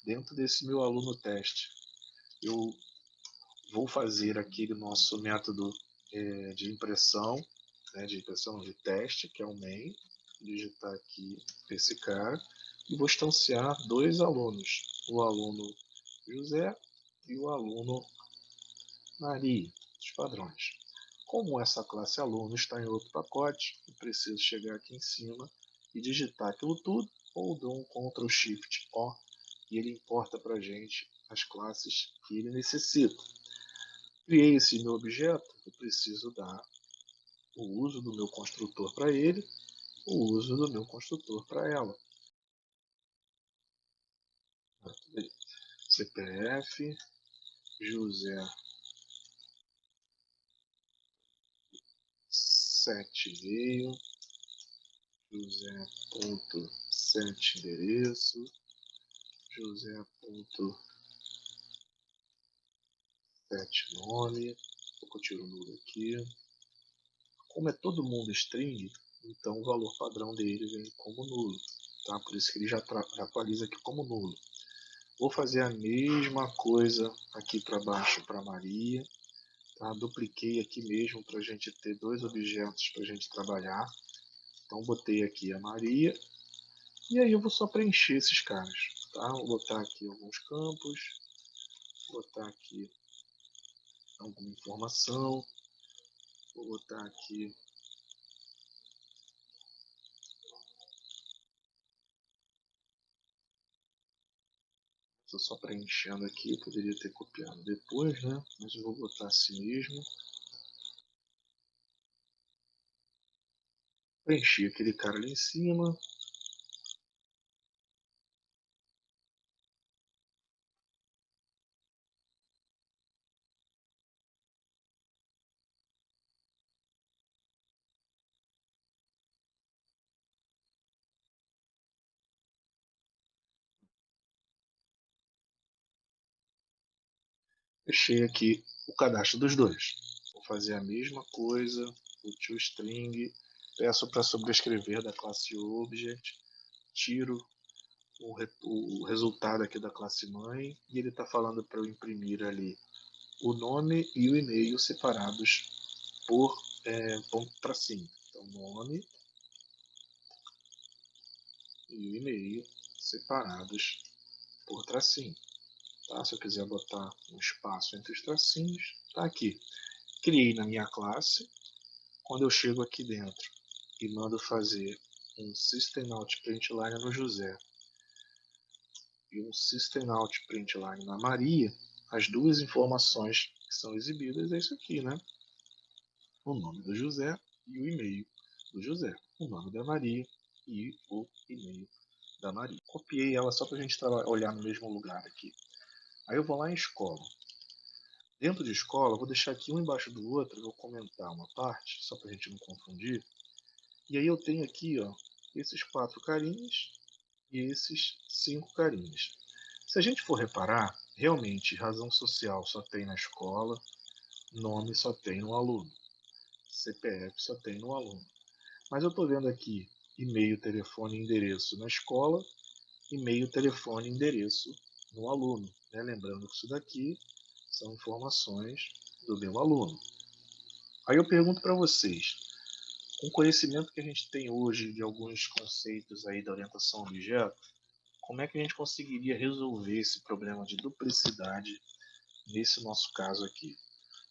Dentro desse meu aluno teste, eu vou fazer aquele nosso método de impressão, né, de impressão de teste, que é o main. Digitar aqui esse cara e vou instanciar dois alunos, o aluno José e o aluno Maria, os padrões. Como essa classe aluno está em outro pacote, eu preciso chegar aqui em cima e digitar aquilo tudo, ou dou um Ctrl Shift O e ele importa para a gente as classes que ele necessita. Criei esse meu objeto, eu preciso dar o uso do meu construtor para ele, o uso do meu construtor para ela. CPF, José 7 veio, José.7 endereço, José.7 nome, vou tirar o nulo aqui. Como é todo mundo string, então o valor padrão dele vem como nulo, tá? Por isso que ele já atualiza aqui como nulo. Vou fazer a mesma coisa aqui para baixo para Maria, tá? Dupliquei aqui mesmo para a gente ter dois objetos para a gente trabalhar. Então botei aqui a Maria e aí eu vou só preencher esses caras, tá? Vou botar aqui alguns campos, botar aqui alguma informação, vou botar aqui estou só preenchendo aqui, eu poderia ter copiado depois, né? Mas eu vou botar assim mesmo. Preenchi aquele cara ali em cima. fechei aqui o cadastro dos dois. Vou fazer a mesma coisa, o toString, peço para sobrescrever da classe Object, tiro o resultado aqui da classe mãe e ele está falando para eu imprimir ali o nome e o e-mail separados por ponto tracinho. Então, nome e o e-mail separados por tracinho. Tá? Se eu quiser botar um espaço entre os tracinhos, está aqui. Criei na minha classe. Quando eu chego aqui dentro e mando fazer um systemout.println no José e um systemout.println na Maria, as duas informações que são exibidas é isso aqui, né? O nome do José e o e-mail do José, o nome da Maria e o e-mail da Maria. Copiei ela só para a gente olhar no mesmo lugar aqui. Aí eu vou lá em escola. Dentro de escola, vou deixar aqui um embaixo do outro, vou comentar uma parte, só para a gente não confundir. E aí eu tenho aqui, ó, esses 4 carinhas e esses 5 carinhas. Se a gente for reparar, realmente razão social só tem na escola, nome só tem no aluno, CPF só tem no aluno. Mas eu estou vendo aqui e-mail, telefone e endereço na escola, e-mail, telefone e endereço no aluno. Né? Lembrando que isso daqui são informações do meu aluno. Aí eu pergunto para vocês, com o conhecimento que a gente tem hoje de alguns conceitos aí da orientação a objetos, como é que a gente conseguiria resolver esse problema de duplicidade nesse nosso caso aqui?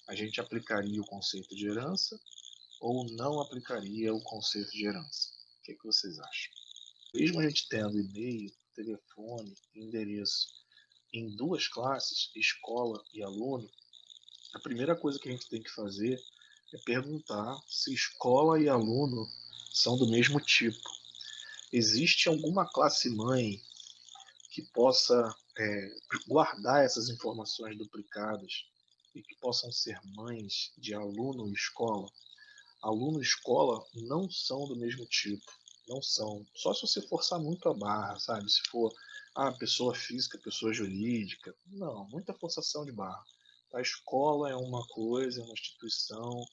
A gente aplicaria o conceito de herança ou não aplicaria o conceito de herança? O que vocês acham? Mesmo a gente tendo e-mail, telefone e endereço em duas classes, escola e aluno, a primeira coisa que a gente tem que fazer é perguntar se escola e aluno são do mesmo tipo. Existe alguma classe mãe que possa guardar essas informações duplicadas e que possam ser mães de aluno e escola? Aluno e escola não são do mesmo tipo. Não são. Só se você forçar muito a barra, sabe? Se for pessoa física, pessoa jurídica. Não, muita forçação de barra. A escola é uma coisa, é uma instituição,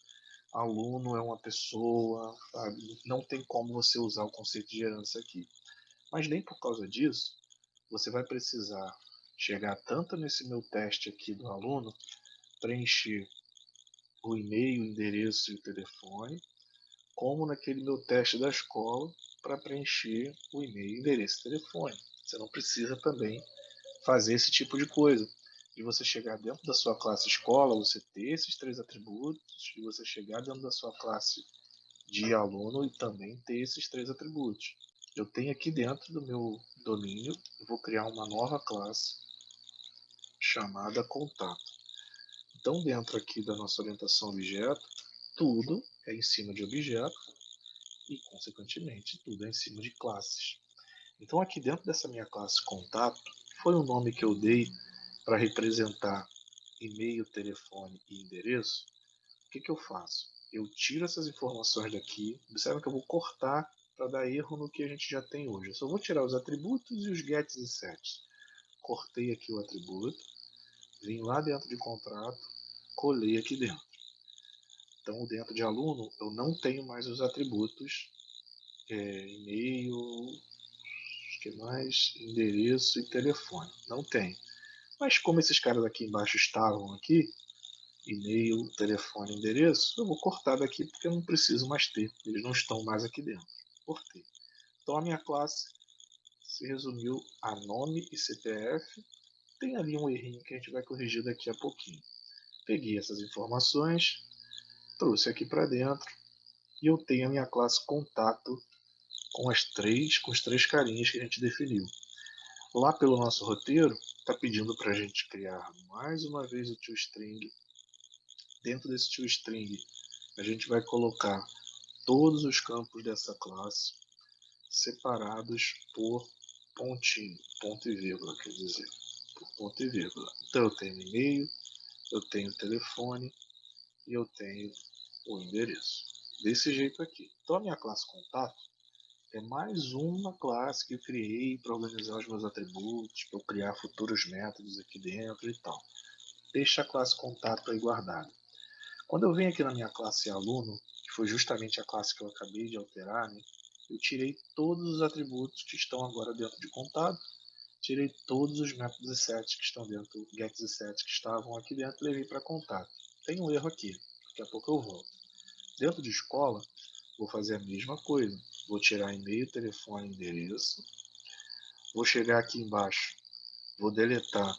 aluno é uma pessoa, sabe? Não tem como você usar o conceito de herança aqui. Mas nem por causa disso, você vai precisar chegar tanto nesse meu teste aqui do aluno, preencher o e-mail, o endereço e o telefone, como naquele meu teste da escola para preencher o e-mail, endereço e telefone. Você não precisa também fazer esse tipo de coisa. De você chegar dentro da sua classe escola, você ter esses 3 atributos, e você chegar dentro da sua classe de aluno e também ter esses 3 atributos. Eu tenho aqui dentro do meu domínio, eu vou criar uma nova classe chamada contato. Então, dentro aqui da nossa orientação objeto, tudo é em cima de objeto e, consequentemente, tudo é em cima de classes. Então, aqui dentro dessa minha classe contato, foi o nome que eu dei para representar e-mail, telefone e endereço. O que eu faço? Eu tiro essas informações daqui. Observe que eu vou cortar para dar erro no que a gente já tem hoje. Eu só vou tirar os atributos e os gets e sets. Cortei aqui o atributo, vim lá dentro de contrato, colei aqui dentro. Então, dentro de aluno, eu não tenho mais os atributos e-mail, que mais? Endereço e telefone. Não tem. Mas como esses caras aqui embaixo estavam aqui, e-mail, telefone, endereço, eu vou cortar daqui porque eu não preciso mais ter. Eles não estão mais aqui dentro. Cortei. Então a minha classe se resumiu a nome e CPF. Tem ali um errinho que a gente vai corrigir daqui a pouquinho. Peguei essas informações, trouxe aqui para dentro e eu tenho a minha classe contato com os três carinhas que a gente definiu. Lá pelo nosso roteiro, está pedindo para a gente criar mais uma vez o toString. Dentro desse toString, a gente vai colocar todos os campos dessa classe separados por pontinho, ponto e vírgula, quer dizer, por ponto e vírgula. Então eu tenho e-mail, eu tenho telefone e eu tenho o endereço. Desse jeito aqui. Então a minha classe contato é mais uma classe que eu criei para organizar os meus atributos, para eu criar futuros métodos aqui dentro e tal. deixa a classe contato aí guardada. Quando eu venho aqui na minha classe aluno, que foi justamente a classe que eu acabei de alterar, né, eu tirei todos os atributos que estão agora dentro de contato, tirei todos os métodos e sets que estão dentro, gets e sets que estavam aqui dentro e levei para contato. Tem um erro aqui, daqui a pouco eu volto. Dentro de escola, vou fazer a mesma coisa. Vou tirar e-mail, telefone, endereço. Vou chegar aqui embaixo, vou deletar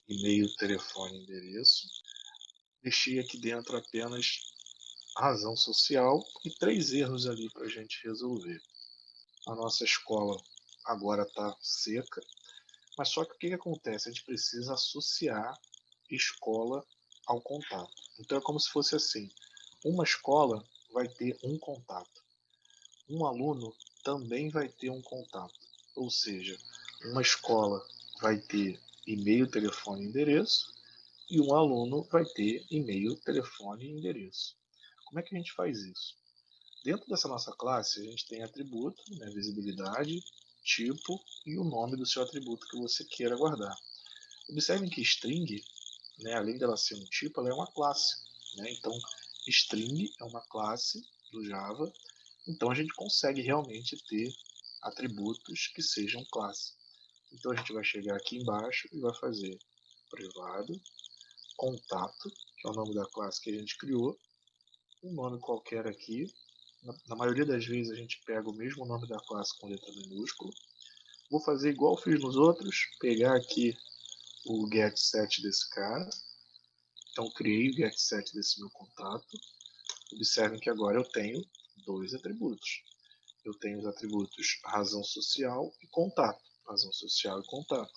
e-mail, telefone, endereço. Deixei aqui dentro apenas razão social e 3 erros ali para a gente resolver. A nossa escola agora está seca, mas só que o que acontece? A gente precisa associar escola ao contato. Então é como se fosse assim: uma escola vai ter um contato, um aluno também vai ter um contato. Ou seja, uma escola vai ter e-mail, telefone e endereço, e um aluno vai ter e-mail, telefone e endereço. Como é que a gente faz isso? Dentro dessa nossa classe, a gente tem atributo, né, visibilidade, tipo e o nome do seu atributo que você queira guardar. Observem que string, né, além dela ser um tipo, ela é uma classe. Né? Então, string é uma classe do Java, então a gente consegue realmente ter atributos que sejam classe. Então a gente vai chegar aqui embaixo e vai fazer privado, contato, que é o nome da classe que a gente criou, um nome qualquer aqui. Na maioria das vezes a gente pega o mesmo nome da classe com letra minúscula. Vou fazer igual eu fiz nos outros, pegar aqui o getSet desse cara. Então criei o getSet desse meu contato. Observem que agora eu tenho 2 atributos. Eu tenho os atributos razão social e contato. Razão social e contato.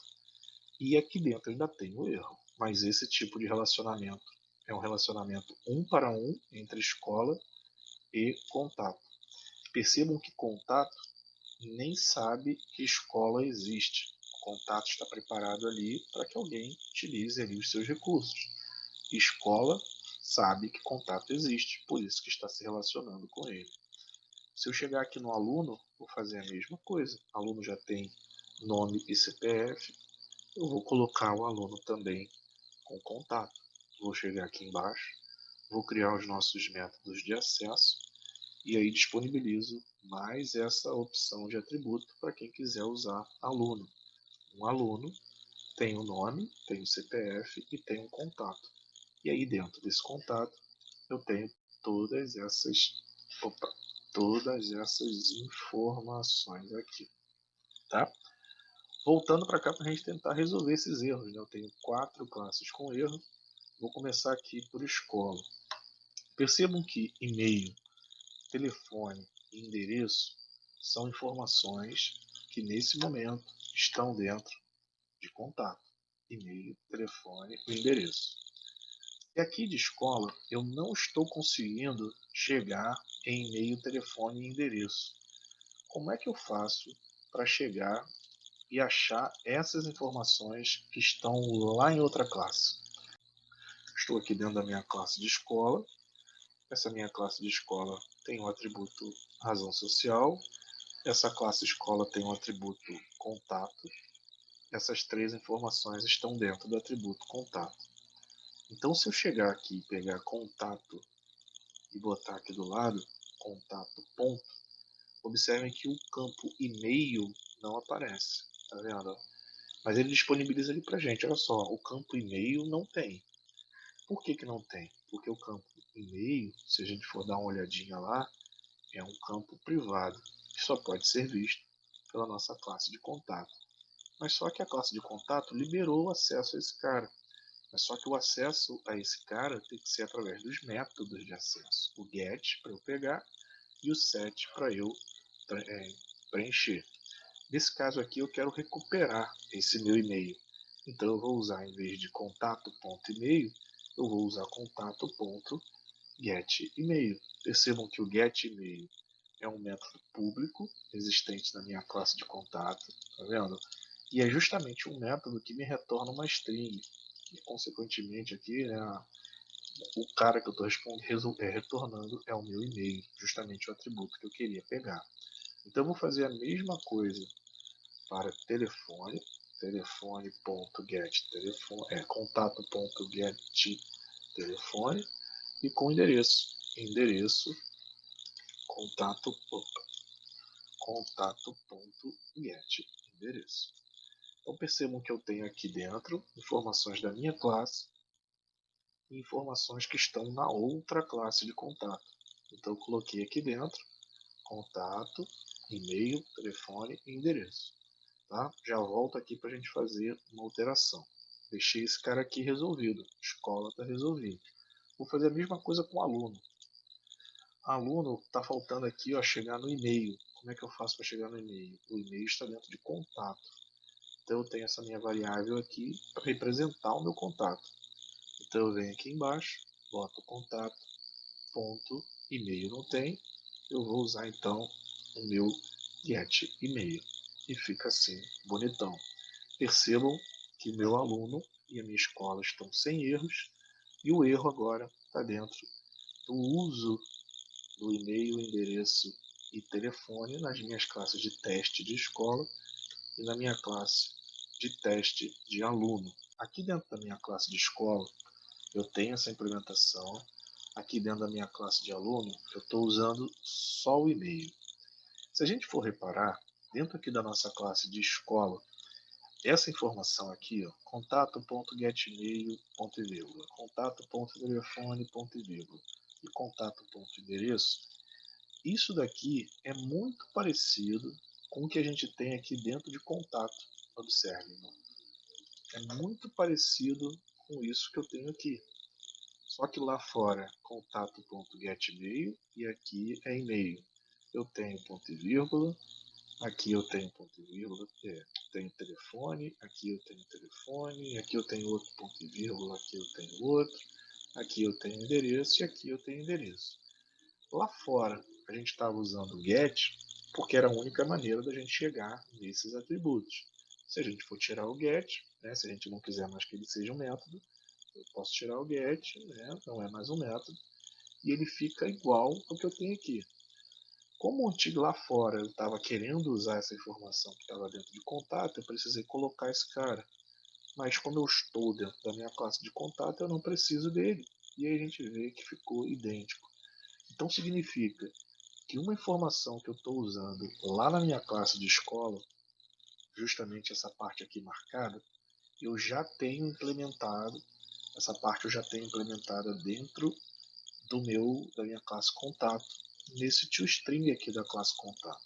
E aqui dentro ainda tem o erro. Mas esse tipo de relacionamento é um relacionamento 1 para 1 entre escola e contato. Percebam que contato nem sabe que escola existe. O contato está preparado ali para que alguém utilize ali os seus recursos. Escola sabe que contato existe, por isso que está se relacionando com ele. Se eu chegar aqui no aluno, vou fazer a mesma coisa. O aluno já tem nome e CPF. Eu vou colocar o aluno também com contato. Vou chegar aqui embaixo, vou criar os nossos métodos de acesso e aí disponibilizo mais essa opção de atributo para quem quiser usar aluno. Um aluno tem o nome, tem o CPF e tem um contato. E aí dentro desse contato eu tenho todas essas, todas essas informações aqui, tá? Voltando para cá para a gente tentar resolver esses erros, né? Eu tenho 4 classes com erro. Vou começar aqui por escola. Percebam que e-mail, telefone e endereço são informações que nesse momento estão dentro de contato. E-mail, telefone e endereço. E aqui de escola eu não estou conseguindo chegar em e-mail, telefone e endereço. Como é que eu faço para chegar e achar essas informações que estão lá em outra classe? Estou aqui dentro da minha classe de escola. Essa minha classe de escola tem o atributo razão social. Essa classe escola tem o atributo contato. Essas 3 informações estão dentro do atributo contato. Então, se eu chegar aqui e pegar contato e botar aqui do lado, contato ponto, observem que o campo e-mail não aparece. Tá vendo? Mas ele disponibiliza ali pra gente. Olha só, o campo e-mail não tem. Por que não tem? Porque o campo e-mail, se a gente for dar uma olhadinha lá, é um campo privado, que só pode ser visto pela nossa classe de contato. Mas só que a classe de contato liberou o acesso a esse cara. Mas só que o acesso a esse cara tem que ser através dos métodos de acesso. O get para eu pegar e o set para eu preencher. Nesse caso aqui eu quero recuperar esse meu e-mail. Então eu vou usar, em vez de contato.email, eu vou usar contato.getEmail. Percebam que o getEmail é um método público existente na minha classe de contato, tá vendo? E é justamente um método que me retorna uma string. E consequentemente aqui, né, o cara que eu estou retornando é o meu e-mail, justamente o atributo que eu queria pegar. Então eu vou fazer a mesma coisa para telefone. telefone.get telefone, contato.get telefone e com endereço contato.get endereço. Então percebam que eu tenho aqui dentro informações da minha classe e informações que estão na outra classe de contato. Então eu coloquei aqui dentro contato, e-mail, telefone e endereço. Tá? Já volto aqui para a gente fazer uma alteração. Deixei esse cara aqui resolvido. Escola está resolvido. Vou fazer a mesma coisa com o aluno. Aluno, está faltando aqui ó, chegar no e-mail. Como é que eu faço para chegar no e-mail? O e-mail está dentro de contato. Então eu tenho essa minha variável aqui para representar o meu contato. Então eu venho aqui embaixo, boto contato, ponto, e-mail não tem. Eu vou usar então o meu get e-mail. E fica assim, bonitão. Percebam que meu aluno e a minha escola estão sem erros. E o erro agora está dentro do uso do e-mail, endereço e telefone nas minhas classes de teste de escola e na minha classe de teste de aluno. Aqui dentro da minha classe de escola, eu tenho essa implementação. Aqui dentro da minha classe de aluno, eu estou usando só o e-mail. Se a gente for reparar, dentro aqui da nossa classe de escola, essa informação aqui, ó, contato.getemail.vírgula, contato.telefone.vírgula e contato.endereço, isso daqui é muito parecido com o que a gente tem aqui dentro de contato. Observe, irmão. É muito parecido com isso que eu tenho aqui. Só que lá fora, contato.getmail e aqui é e-mail. Eu tenho ponto e vírgula, aqui eu tenho ponto e vírgula, tenho telefone, aqui eu tenho telefone, aqui eu tenho outro ponto e vírgula, aqui eu tenho outro, aqui eu tenho endereço e aqui eu tenho endereço. Lá fora, a gente estava usando o get porque era a única maneira da gente chegar nesses atributos. Se a gente for tirar o get, né, se a gente não quiser mais que ele seja um método, eu posso tirar o get, né, não é mais um método, e ele fica igual ao que eu tenho aqui. Como o antigo lá fora eu estava querendo usar essa informação que estava dentro de contato, eu precisei colocar esse cara. Mas como eu estou dentro da minha classe de contato, eu não preciso dele. E aí a gente vê que ficou idêntico. Então significa que uma informação que eu estou usando lá na minha classe de escola, justamente essa parte aqui marcada, eu já tenho implementado, essa parte eu já tenho implementada dentro da minha classe contato, nesse toString aqui da classe contato.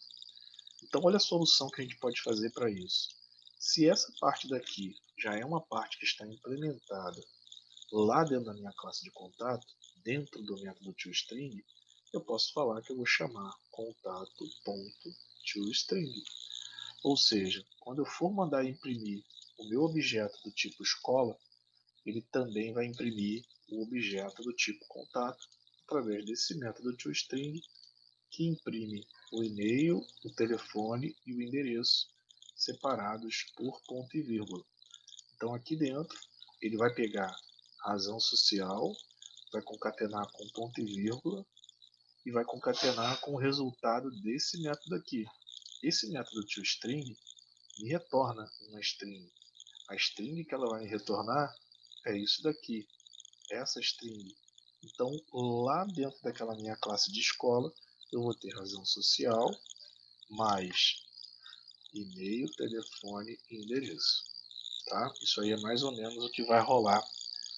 Então olha a solução que a gente pode fazer para isso. Se essa parte daqui já é uma parte que está implementada lá dentro da minha classe de contato, dentro do método toString, eu posso falar que eu vou chamar contato.toString. Ou seja, quando eu for mandar imprimir o meu objeto do tipo escola, ele também vai imprimir o objeto do tipo contato através desse método toString que imprime o e-mail, o telefone e o endereço separados por ponto e vírgula. Então aqui dentro ele vai pegar razão social, vai concatenar com ponto e vírgula e vai concatenar com o resultado desse método aqui. Esse método toString me retorna uma string. A string que ela vai me retornar é isso daqui, essa string. Então lá dentro daquela minha classe de escola eu vou ter razão social mais e-mail, telefone e endereço. Tá? Isso aí é mais ou menos o que vai rolar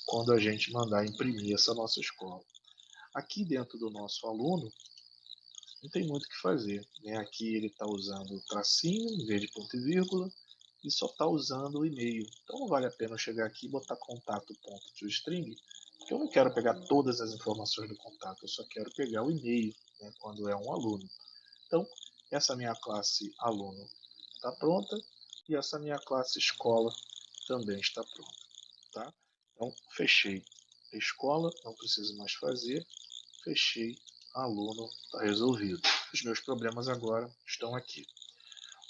quando a gente mandar imprimir essa nossa escola. Aqui dentro do nosso aluno, não tem muito o que fazer. Né? Aqui ele está usando o tracinho em vez de ponto e vírgula e só está usando o e-mail. Então não vale a pena eu chegar aqui e botar contato.toString, porque eu não quero pegar todas as informações do contato, eu só quero pegar o e-mail, né, quando é um aluno. Então, essa minha classe aluno está pronta e essa minha classe escola também está pronta. Tá? Então, fechei a escola, não preciso mais fazer. Fechei aluno, está resolvido. Os meus problemas agora estão aqui.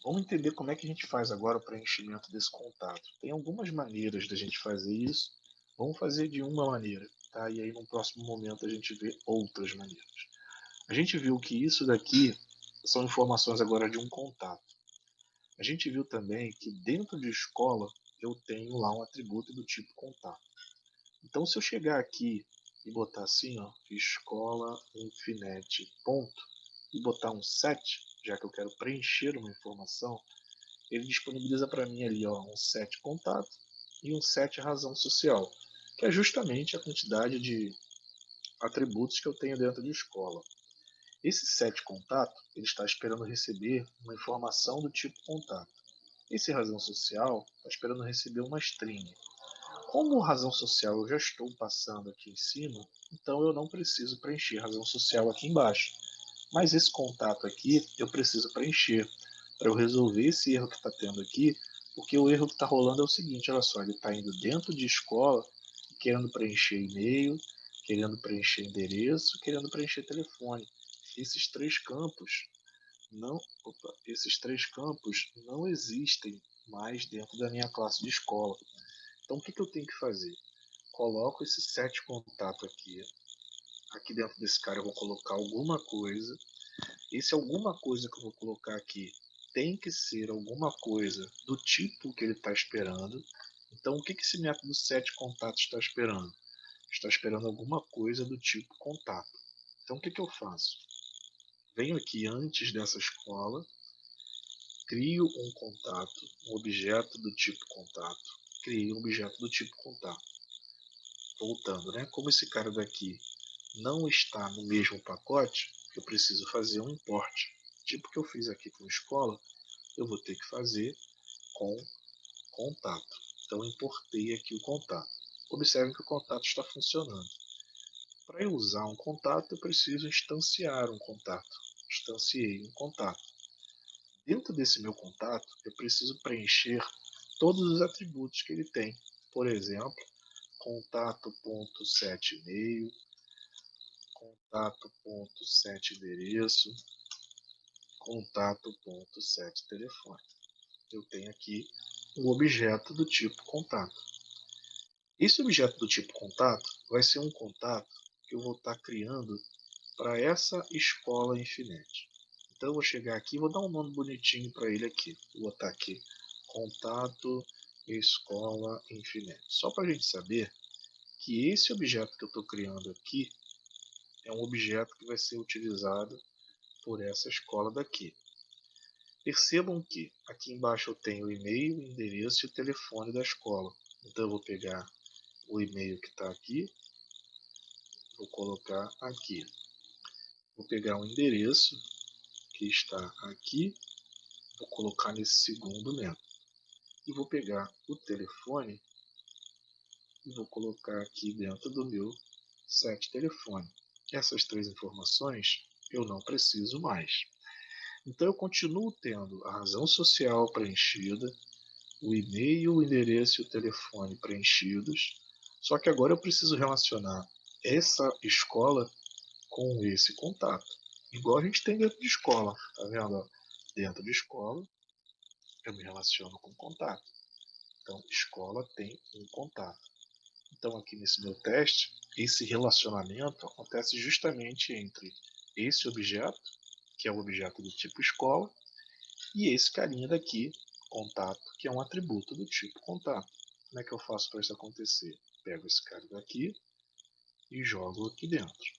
Vamos entender como é que a gente faz agora o preenchimento desse contato. Tem algumas maneiras da gente fazer isso. Vamos fazer de uma maneira, tá? E aí no próximo momento a gente vê outras maneiras. A gente viu que isso daqui são informações agora de um contato. A gente viu também que dentro de escola eu tenho lá um atributo do tipo contato. Então, se eu chegar aqui e botar assim, ó, escola infinite ponto, e botar um set, já que eu quero preencher uma informação, ele disponibiliza para mim ali, ó, um set contato e um set razão social, que é justamente a quantidade de atributos que eu tenho dentro de escola. Esse set contato, ele está esperando receber uma informação do tipo contato. Esse razão social está esperando receber uma string. Como razão social eu já estou passando aqui em cima, então eu não preciso preencher razão social aqui embaixo. Mas esse contato aqui eu preciso preencher para eu resolver esse erro que está tendo aqui, porque o erro que está rolando é o seguinte, olha só, ele está indo dentro de escola, querendo preencher e-mail, querendo preencher endereço, querendo preencher telefone. Esses três campos esses três campos não existem mais dentro da minha classe de escola. Então o que eu tenho que fazer? Coloco esse set contato aqui. Aqui dentro desse cara eu vou colocar alguma coisa. Esse alguma coisa que eu vou colocar aqui tem que ser alguma coisa do tipo que ele está esperando. Então o que esse método set contato está esperando? Está esperando alguma coisa do tipo contato. Então o que eu faço? Venho aqui antes dessa escola, crio um contato, um objeto do tipo contato, crio um objeto do tipo contato. Voltando, né? Como esse cara daqui não está no mesmo pacote, eu preciso fazer um import. Tipo que eu fiz aqui com a escola, eu vou ter que fazer com contato. Então importei aqui o contato. Observe que o contato está funcionando. Para eu usar um contato, eu preciso instanciar um contato. Instanciei um contato. Dentro desse meu contato, eu preciso preencher todos os atributos que ele tem. Por exemplo, contato.setemail, contato.setEndereço, contato.setTelefone. Eu tenho aqui um objeto do tipo contato. Esse objeto do tipo contato vai ser um contato que eu vou estar criando para essa escola Infinite. Então eu vou chegar aqui e vou dar um nome bonitinho para ele aqui. Vou botar aqui contato escola Infinite. Só para a gente saber que esse objeto que eu estou criando aqui é um objeto que vai ser utilizado por essa escola daqui. Percebam que aqui embaixo eu tenho o e-mail, o endereço e o telefone da escola. Então eu vou pegar o e-mail que está aqui, vou colocar aqui. Vou pegar o endereço que está aqui, vou colocar nesse segundo método. E vou pegar o telefone e vou colocar aqui dentro do meu set telefone. Essas três informações eu não preciso mais. Então eu continuo tendo a razão social preenchida, o e-mail, o endereço e o telefone preenchidos, só que agora eu preciso relacionar essa escola com esse contato. Igual a gente tem dentro de escola, tá vendo? Dentro de escola eu me relaciono com contato. Então, escola tem um contato. Então, aqui nesse meu teste, esse relacionamento acontece justamente entre esse objeto, que é o objeto do tipo escola, e esse carinha daqui, contato, que é um atributo do tipo contato. Como é que eu faço para isso acontecer? Pego esse cara daqui e jogo aqui dentro.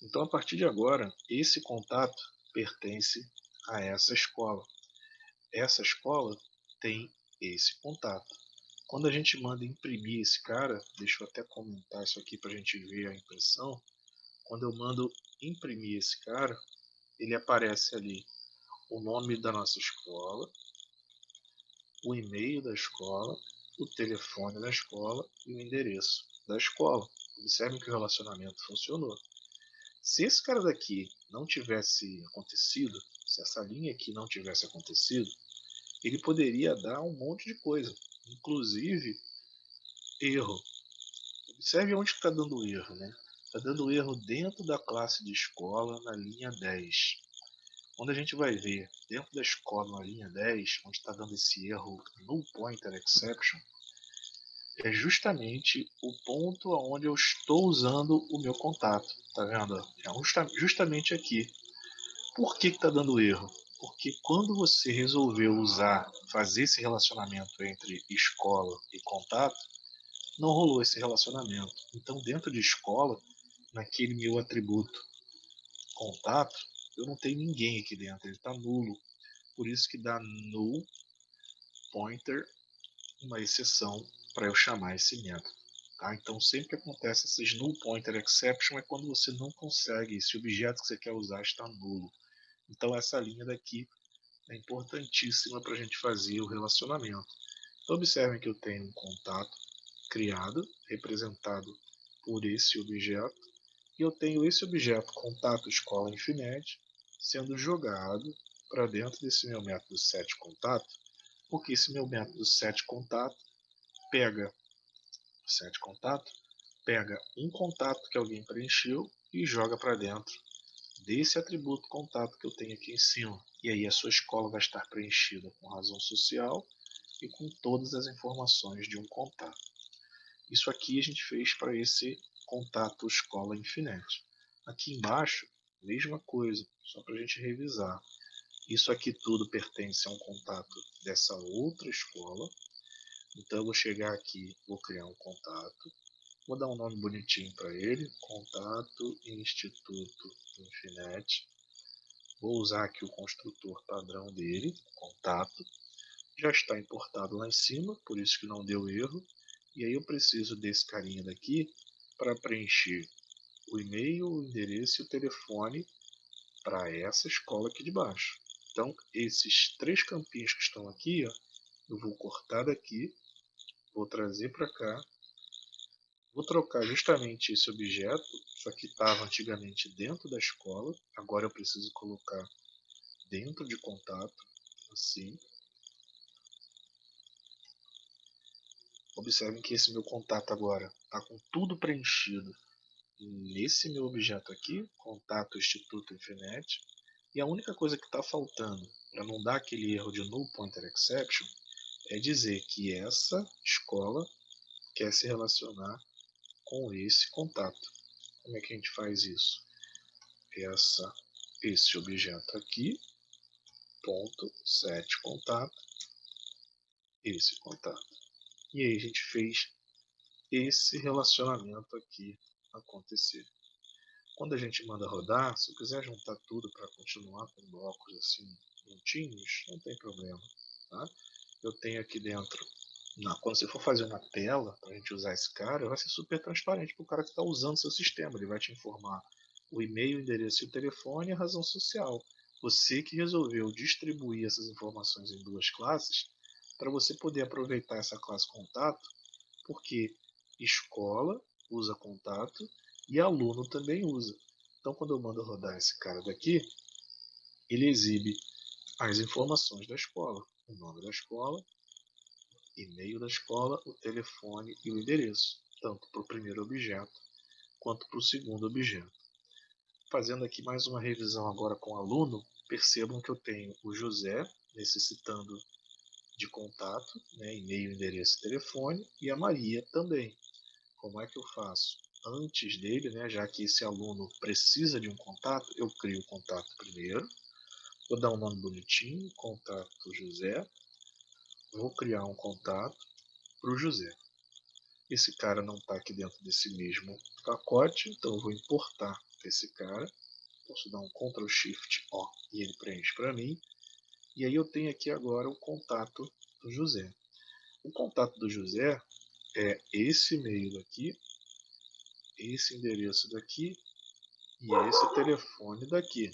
Então, a partir de agora, esse contato pertence a essa escola. Essa escola tem esse contato. Quando a gente manda imprimir esse cara, deixa eu até comentar isso aqui para a gente ver a impressão. Quando eu mando imprimir esse cara, ele aparece ali o nome da nossa escola, o e-mail da escola, o telefone da escola e o endereço da escola. Observem que o relacionamento funcionou. Se esse cara daqui não tivesse acontecido, se essa linha aqui não tivesse acontecido, ele poderia dar um monte de coisa, inclusive erro. Observe onde está dando erro, né? Está dando erro dentro da classe de escola na linha 10. Quando a gente vai ver dentro da escola na linha 10, onde está dando esse erro null pointer exception, é justamente o ponto onde eu estou usando o meu contato. Tá vendo? É justamente aqui. Por que está dando erro? Porque quando você resolveu fazer esse relacionamento entre escola e contato, não rolou esse relacionamento. Então, dentro de escola, naquele meu atributo contato, eu não tenho ninguém aqui dentro, ele está nulo. Por isso que dá null pointer, uma exceção para eu chamar esse método. Tá? Então, sempre que acontece esses null pointer exception é quando você não consegue, esse objeto que você quer usar está nulo. Então, essa linha daqui é importantíssima para a gente fazer o relacionamento. Então, observem que eu tenho um contato criado, representado por esse objeto, e eu tenho esse objeto contato escola infinite sendo jogado para dentro desse meu método setContato, porque esse meu método setContato pega setContato, pega um contato que alguém preencheu e joga para dentro desse atributo contato que eu tenho aqui em cima. E aí a sua escola vai estar preenchida com razão social e com todas as informações de um contato. Isso aqui a gente fez para esse contato escola infinite. Aqui embaixo, mesma coisa, só para a gente revisar. Isso aqui tudo pertence a um contato dessa outra escola. Então eu vou chegar aqui, vou criar um contato, vou dar um nome bonitinho para ele, contato Instituto Infinite. Vou usar aqui o construtor padrão dele, contato. Já está importado lá em cima, por isso que não deu erro. E aí eu preciso desse carinha daqui para preencher o e-mail, o endereço e o telefone para essa escola aqui de baixo. Então, esses três campinhos que estão aqui, ó, eu vou cortar daqui, vou trazer para cá, vou trocar justamente esse objeto, isso aqui estava antigamente dentro da escola, agora eu preciso colocar dentro de contato, assim. Observem que esse meu contato agora está com tudo preenchido nesse meu objeto aqui, contato Instituto Infinite, e a única coisa que está faltando para não dar aquele erro de null pointer exception é dizer que essa escola quer se relacionar com esse contato. Como é que a gente faz isso? Esse objeto aqui, ponto, set contato, esse contato. E aí a gente fez esse relacionamento aqui acontecer. Quando a gente manda rodar, se eu quiser juntar tudo para continuar com blocos assim juntinhos, não tem problema. Tá? Eu tenho aqui dentro, quando você for fazer uma tela para a gente usar esse cara, vai ser super transparente para o cara que está usando o seu sistema. Ele vai te informar o e-mail, o endereço e o telefone e a razão social. Você que resolveu distribuir essas informações em duas classes para você poder aproveitar essa classe contato, porque escola usa contato e aluno também usa. Então, quando eu mando rodar esse cara daqui, ele exibe as informações da escola, o nome da escola, e-mail da escola, o telefone e o endereço, tanto para o primeiro objeto quanto para o segundo objeto. Fazendo aqui mais uma revisão agora com o aluno, percebam que eu tenho o José necessitando de contato, né, e-mail, endereço e telefone, e a Maria também. Como é que eu faço? Antes dele, né, já que esse aluno precisa de um contato, eu crio o contato primeiro. Vou dar um nome bonitinho, contato José. Vou criar um contato para o José. Esse cara não está aqui dentro desse mesmo pacote, então eu vou importar esse cara. Posso dar um Ctrl Shift O e ele preenche para mim. E aí eu tenho aqui agora o contato do José. O contato do José é esse e-mail daqui, esse endereço daqui e esse telefone daqui.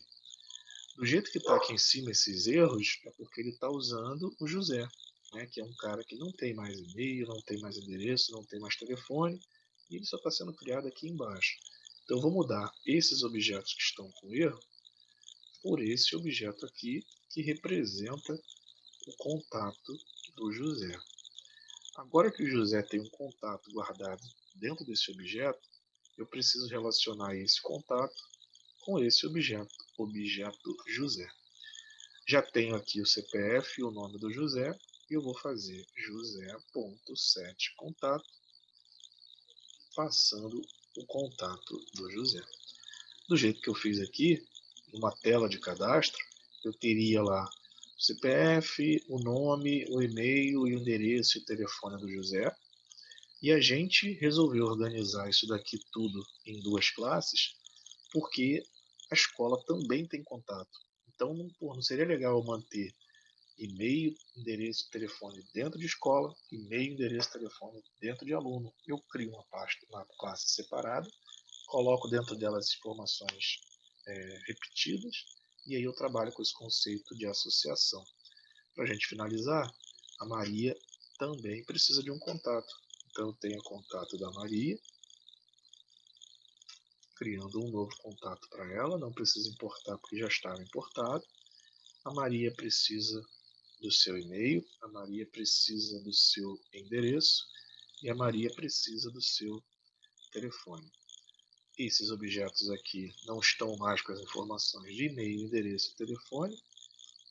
Do jeito que está aqui em cima esses erros, é porque ele está usando o José, né, que é um cara que não tem mais e-mail, não tem mais endereço, não tem mais telefone, e ele só está sendo criado aqui embaixo. Então eu vou mudar esses objetos que estão com erro por esse objeto aqui, que representa o contato do José. Agora que o José tem um contato guardado dentro desse objeto, eu preciso relacionar esse contato com esse objeto, objeto José. Já tenho aqui o CPF e o nome do José, e eu vou fazer josé.setContato, passando o contato do José. Do jeito que eu fiz aqui, numa tela de cadastro, eu teria lá o CPF, o nome, o e-mail, o endereço e o telefone do José. E a gente resolveu organizar isso daqui tudo em 2 classes, porque a escola também tem contato. Então não seria legal eu manter e-mail, endereço, telefone dentro de escola, e-mail, endereço, telefone dentro de aluno. Eu crio uma pasta, uma classe separada, coloco dentro dela as informações repetidas, e aí eu trabalho com esse conceito de associação. Para a gente finalizar, a Maria também precisa de um contato. Então eu tenho o contato da Maria, criando um novo contato para ela, não precisa importar porque já estava importado. A Maria precisa do seu e-mail, a Maria precisa do seu endereço e a Maria precisa do seu telefone. Esses objetos aqui não estão mais com as informações de e-mail, endereço e telefone.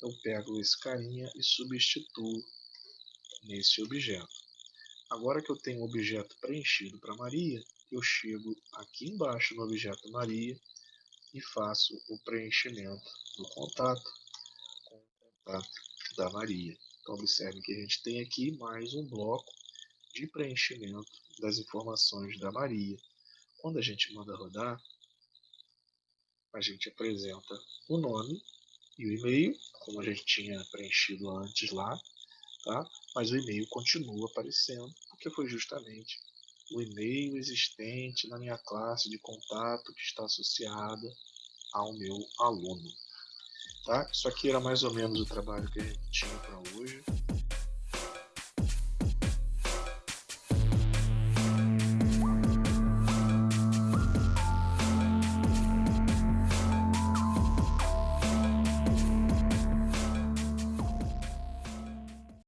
Eu pego esse carinha e substituo nesse objeto. Agora que eu tenho o objeto preenchido para Maria, eu chego aqui embaixo no objeto Maria e faço o preenchimento do contato com o contato da Maria. Então observe que a gente tem aqui mais um bloco de preenchimento das informações da Maria. Quando a gente manda rodar, a gente apresenta o nome e o e-mail, como a gente tinha preenchido antes lá, tá? Mas o e-mail continua aparecendo, porque foi justamente o e-mail existente na minha classe de contato que está associada ao meu aluno. Tá? Isso aqui era mais ou menos o trabalho que a gente tinha para hoje.